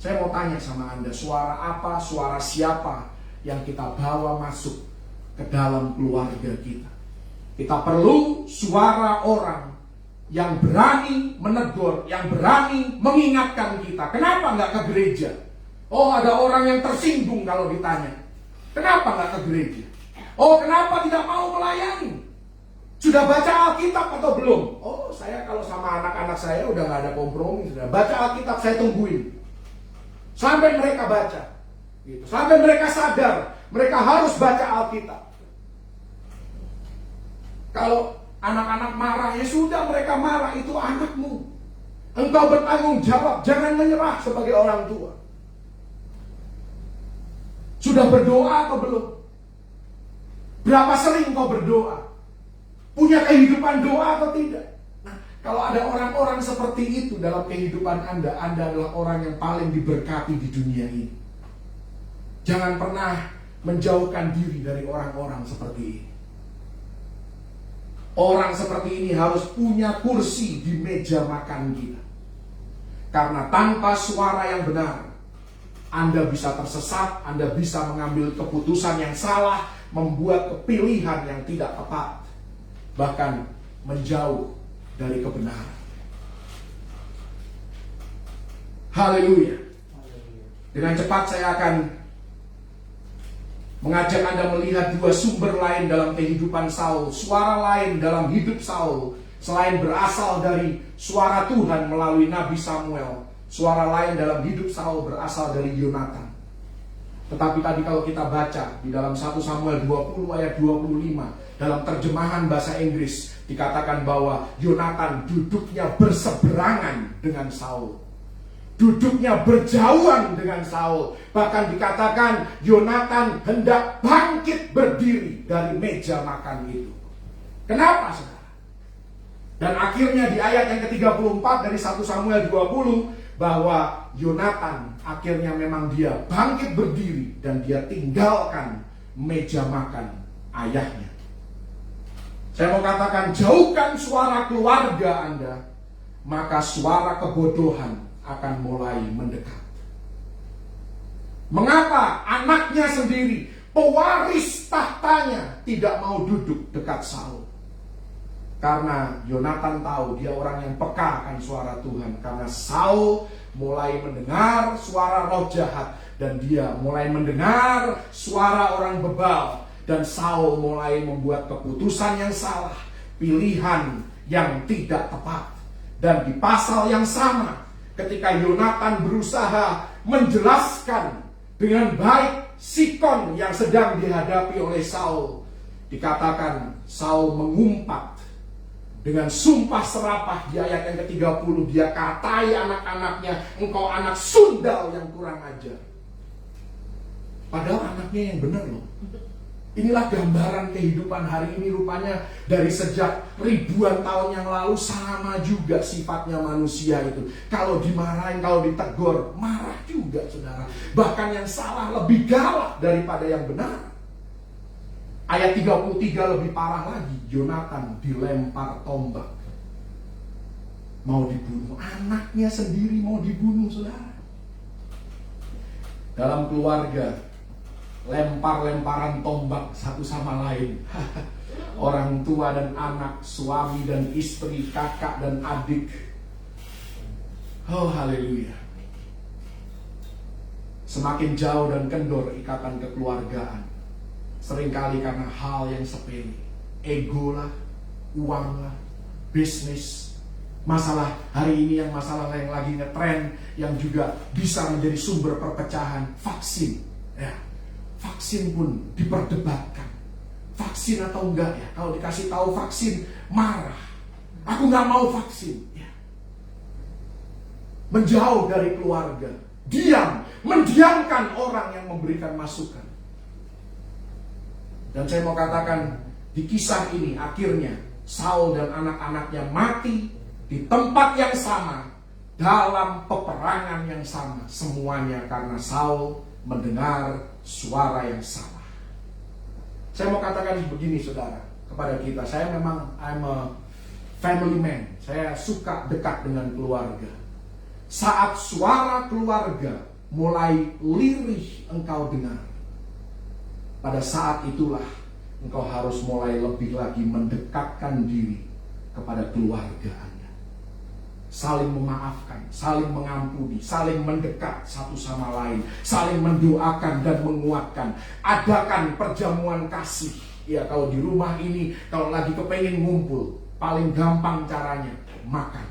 Saya mau tanya sama Anda, suara apa, suara siapa yang kita bawa masuk ke dalam keluarga kita? Kita perlu suara orang yang berani menegur, yang berani mengingatkan kita. Kenapa nggak ke gereja? Oh, ada orang yang tersinggung kalau ditanya, kenapa nggak ke gereja? Oh, kenapa tidak mau melayani? Sudah baca Alkitab atau belum? Oh, saya kalau sama anak-anak saya udah nggak ada kompromi. Sudah baca Alkitab, saya tungguin sampai mereka baca, gitu. Sampai mereka sadar mereka harus baca Alkitab. Kalau anak-anak marah, ya sudah, mereka marah, itu anakmu. Engkau bertanggung jawab, jangan menyerah sebagai orang tua. Sudah berdoa atau belum? Berapa sering kau berdoa? Punya kehidupan doa atau tidak? Nah, kalau ada orang-orang seperti itu dalam kehidupan Anda adalah orang yang paling diberkati di dunia ini. Jangan pernah menjauhkan diri dari orang-orang seperti ini. Orang seperti ini harus punya kursi di meja makan kita. Karena tanpa suara yang benar, Anda bisa tersesat, Anda bisa mengambil keputusan yang salah, membuat pilihan yang tidak tepat, bahkan menjauh dari kebenaran. Haleluya. Dengan cepat saya akan mengajak Anda melihat dua sumber lain dalam kehidupan Saul, suara lain dalam hidup Saul, selain berasal dari suara Tuhan melalui Nabi Samuel. Suara lain dalam hidup Saul berasal dari Yonatan. Tetapi tadi kalau kita baca di dalam 1 Samuel 20 ayat 25, dalam terjemahan bahasa Inggris dikatakan bahwa Yonatan duduknya berseberangan dengan Saul. Duduknya berjauhan dengan Saul. Bahkan dikatakan Yonatan hendak bangkit berdiri dari meja makan itu. Kenapa, saudara? Dan akhirnya di ayat yang ke-34 dari 1 Samuel 20, bahwa Yonatan akhirnya memang dia bangkit berdiri dan dia tinggalkan meja makan ayahnya. Saya mau katakan, jauhkan suara keluarga Anda, maka suara kebodohan akan mulai mendekat. Mengapa anaknya sendiri, pewaris tahtanya, tidak mau duduk dekat Saul? Karena Yonatan tahu dia orang yang peka akan suara Tuhan. Karena Saul mulai mendengar suara roh jahat, dan dia mulai mendengar suara orang bebal. Dan Saul mulai membuat keputusan yang salah, pilihan yang tidak tepat. Dan di pasal yang sama, ketika Yonatan berusaha menjelaskan dengan baik sikon yang sedang dihadapi oleh Saul, dikatakan Saul mengumpat dengan sumpah serapah di ayat yang ke-30. Dia katai anak-anaknya, engkau anak sundal yang kurang ajar. Padahal anaknya yang benar loh. Inilah gambaran kehidupan hari ini. Rupanya dari sejak ribuan tahun yang lalu sama juga sifatnya manusia itu. Kalau dimarahin, kalau ditegur, marah juga, saudara. Bahkan yang salah lebih galak daripada yang benar. Ayat 33 lebih parah lagi. Yonatan dilempar tombak, mau dibunuh. Anaknya sendiri mau dibunuh, saudara. Dalam keluarga, lempar-lemparan tombak satu sama lain. Orang tua dan anak, suami dan istri, kakak dan adik. Oh, haleluya. Semakin jauh dan kendor ikatan kekeluargaan. Seringkali karena hal yang sepele. Ego lah, uang lah, bisnis. Masalah hari ini masalah yang lagi ngetren, yang juga bisa menjadi sumber perpecahan. Vaksin. Ya, vaksin pun diperdebatkan. Vaksin atau enggak ya? Kalau dikasih tahu vaksin, marah. Aku nggak mau vaksin. Ya. Menjauh dari keluarga. Diam, mendiamkan orang yang memberikan masukan. Dan saya mau katakan, di kisah ini akhirnya Saul dan anak-anaknya mati di tempat yang sama, dalam peperangan yang sama. Semuanya karena Saul mendengar suara yang salah. Saya mau katakan begini saudara, kepada kita. Saya memang I'm a family man. Saya suka dekat dengan keluarga. Saat suara keluarga mulai lirih engkau dengar, pada saat itulah engkau harus mulai lebih lagi mendekatkan diri kepada keluarga Anda. Saling memaafkan, saling mengampuni, saling mendekat satu sama lain, saling mendoakan dan menguatkan. Adakan perjamuan kasih. Ya, kalau di rumah ini, kalau lagi kepengen ngumpul, paling gampang caranya makan.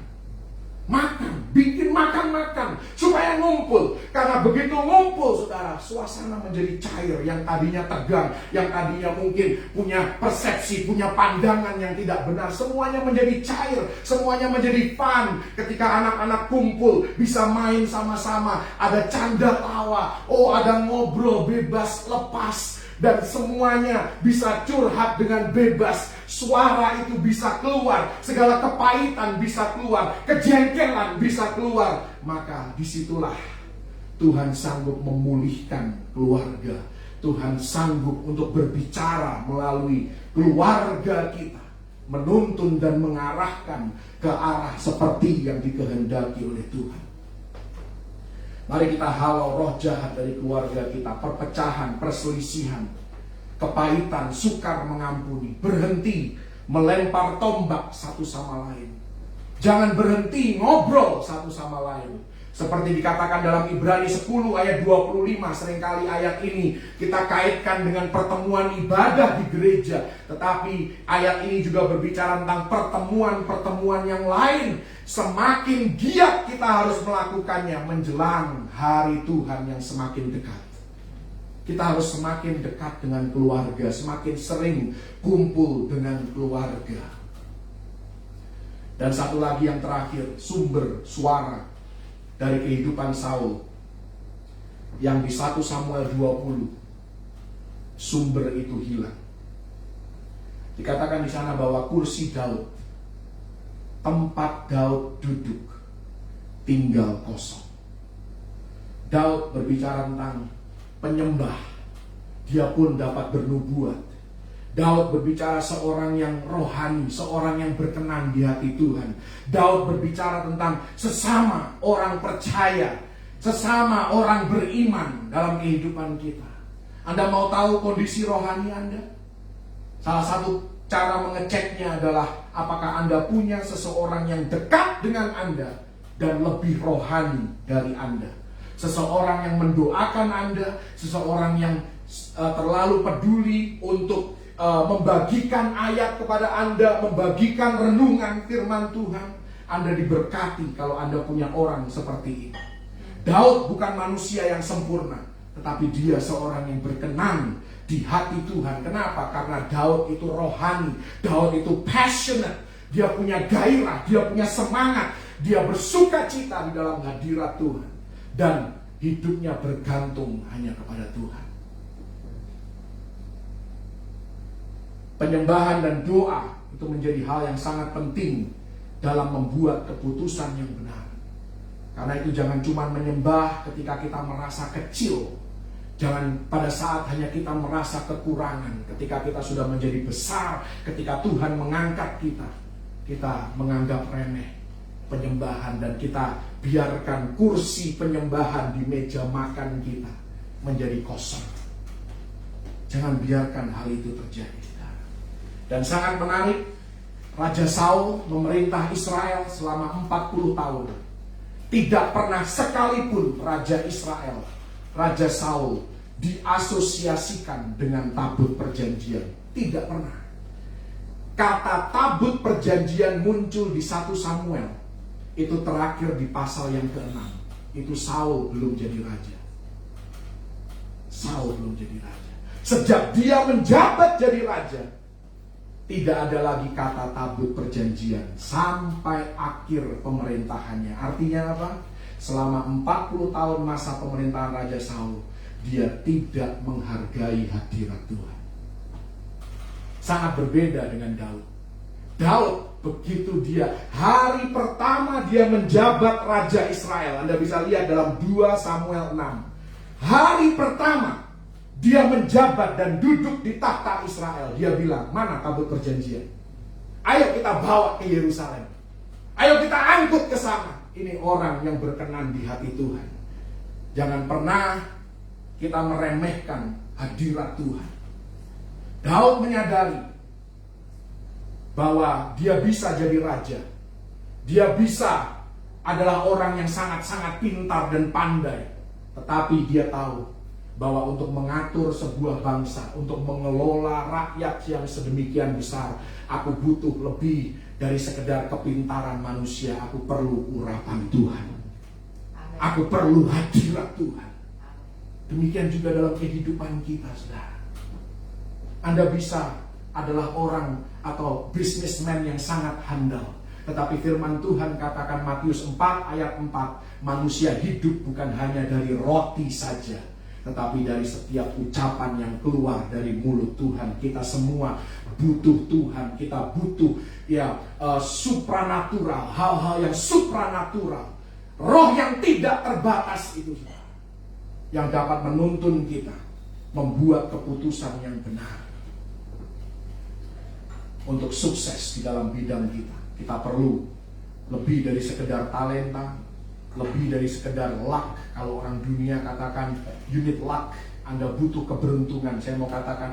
Makan, bikin makan-makan supaya ngumpul. Karena begitu ngumpul saudara, suasana menjadi cair. Yang tadinya tegang, yang tadinya mungkin punya persepsi, punya pandangan yang tidak benar, semuanya menjadi cair, semuanya menjadi fun. Ketika anak-anak kumpul, bisa main sama-sama, ada canda tawa, ada ngobrol bebas, lepas. Dan semuanya bisa curhat dengan bebas. Suara itu bisa keluar, segala kepahitan bisa keluar, kejengkelan bisa keluar. Maka disitulah Tuhan sanggup memulihkan keluarga. Tuhan sanggup untuk berbicara melalui keluarga kita, menuntun dan mengarahkan ke arah seperti yang dikehendaki oleh Tuhan. Mari kita halau roh jahat dari keluarga kita, perpecahan, perselisihan, kepahitan, sukar mengampuni. Berhenti melempar tombak satu sama lain. Jangan berhenti ngobrol satu sama lain. Seperti dikatakan dalam Ibrani 10 ayat 25, seringkali ayat ini kita kaitkan dengan pertemuan ibadah di gereja. Tetapi ayat ini juga berbicara tentang pertemuan-pertemuan yang lain. Semakin giat kita harus melakukannya menjelang hari Tuhan yang semakin dekat. Kita harus semakin dekat dengan keluarga, semakin sering kumpul dengan keluarga. Dan satu lagi yang terakhir, sumber suara dari kehidupan Saul yang di 1 Samuel 20, sumber itu hilang. Dikatakan di sana bahwa kursi Daud, tempat Daud duduk, tinggal kosong. Daud berbicara tentang penyembah, dia pun dapat bernubuat. Daud berbicara seorang yang rohani, seorang yang berkenan di hati Tuhan. Daud berbicara tentang sesama orang percaya, sesama orang beriman dalam kehidupan kita. Anda mau tahu kondisi rohani Anda? Salah satu cara mengeceknya adalah apakah Anda punya seseorang yang dekat dengan Anda dan lebih rohani dari Anda. Seseorang yang mendoakan Anda, seseorang yang terlalu peduli untuk membagikan ayat kepada Anda, membagikan renungan firman Tuhan. Anda diberkati kalau Anda punya orang seperti ini. Daud bukan manusia yang sempurna, tetapi dia seorang yang berkenan di hati Tuhan. Kenapa? Karena Daud itu rohani, Daud itu passionate, dia punya gairah, dia punya semangat, dia bersuka cita di dalam hadirat Tuhan. Dan hidupnya bergantung hanya kepada Tuhan. Penyembahan dan doa itu menjadi hal yang sangat penting dalam membuat keputusan yang benar. Karena itu jangan cuma menyembah ketika kita merasa kecil. Jangan pada saat hanya kita merasa kekurangan. Ketika kita sudah menjadi besar, ketika Tuhan mengangkat kita, kita menganggap remeh penyembahan dan kita biarkan kursi penyembahan di meja makan kita menjadi kosong. Jangan biarkan hal itu terjadi. Dan sangat menarik, Raja Saul memerintah Israel selama 40 tahun. Tidak pernah sekalipun Raja Israel Raja Saul diasosiasikan dengan tabut perjanjian. Tidak pernah. Kata tabut perjanjian muncul di 1 Samuel. Itu terakhir di pasal yang ke-6. Itu Saul belum jadi raja. Saul belum jadi raja. Sejak dia menjabat jadi raja, tidak ada lagi kata tabut perjanjian sampai akhir pemerintahannya. Artinya apa? Selama 40 tahun masa pemerintahan Raja Saul, dia tidak menghargai hadirat Tuhan. Sangat berbeda dengan Daud. Daud begitu dia hari pertama dia menjabat Raja Israel. Anda bisa lihat dalam 2 Samuel 6. Hari pertama dia menjabat dan duduk di tahta Israel. Dia bilang, mana tabut perjanjian? Ayo kita bawa ke Yerusalem. Ayo kita angkut ke sana. Ini orang yang berkenan di hati Tuhan. Jangan pernah kita meremehkan hadirat Tuhan. Daud menyadari bahwa dia bisa jadi raja. Dia bisa adalah orang yang sangat-sangat pintar dan pandai. Tetapi dia tahu bahwa untuk mengatur sebuah bangsa, untuk mengelola rakyat yang sedemikian besar, aku butuh lebih dari sekedar kepintaran manusia. Aku perlu urapan Tuhan. Aku perlu hadirat Tuhan. Demikian juga dalam kehidupan kita, saudara. Anda bisa adalah orang atau businessman yang sangat handal. Tetapi firman Tuhan katakan Matius 4 ayat 4, manusia hidup bukan hanya dari roti saja, tetapi dari setiap ucapan yang keluar dari mulut Tuhan. Kita semua butuh Tuhan. Kita butuh supranatural, hal-hal yang supranatural, roh yang tidak terbatas itu, yang dapat menuntun kita membuat keputusan yang benar untuk sukses di dalam bidang kita. Kita perlu lebih dari sekedar talenta, lebih dari sekedar luck. Kalau orang dunia katakan you need luck, Anda butuh keberuntungan. Saya mau katakan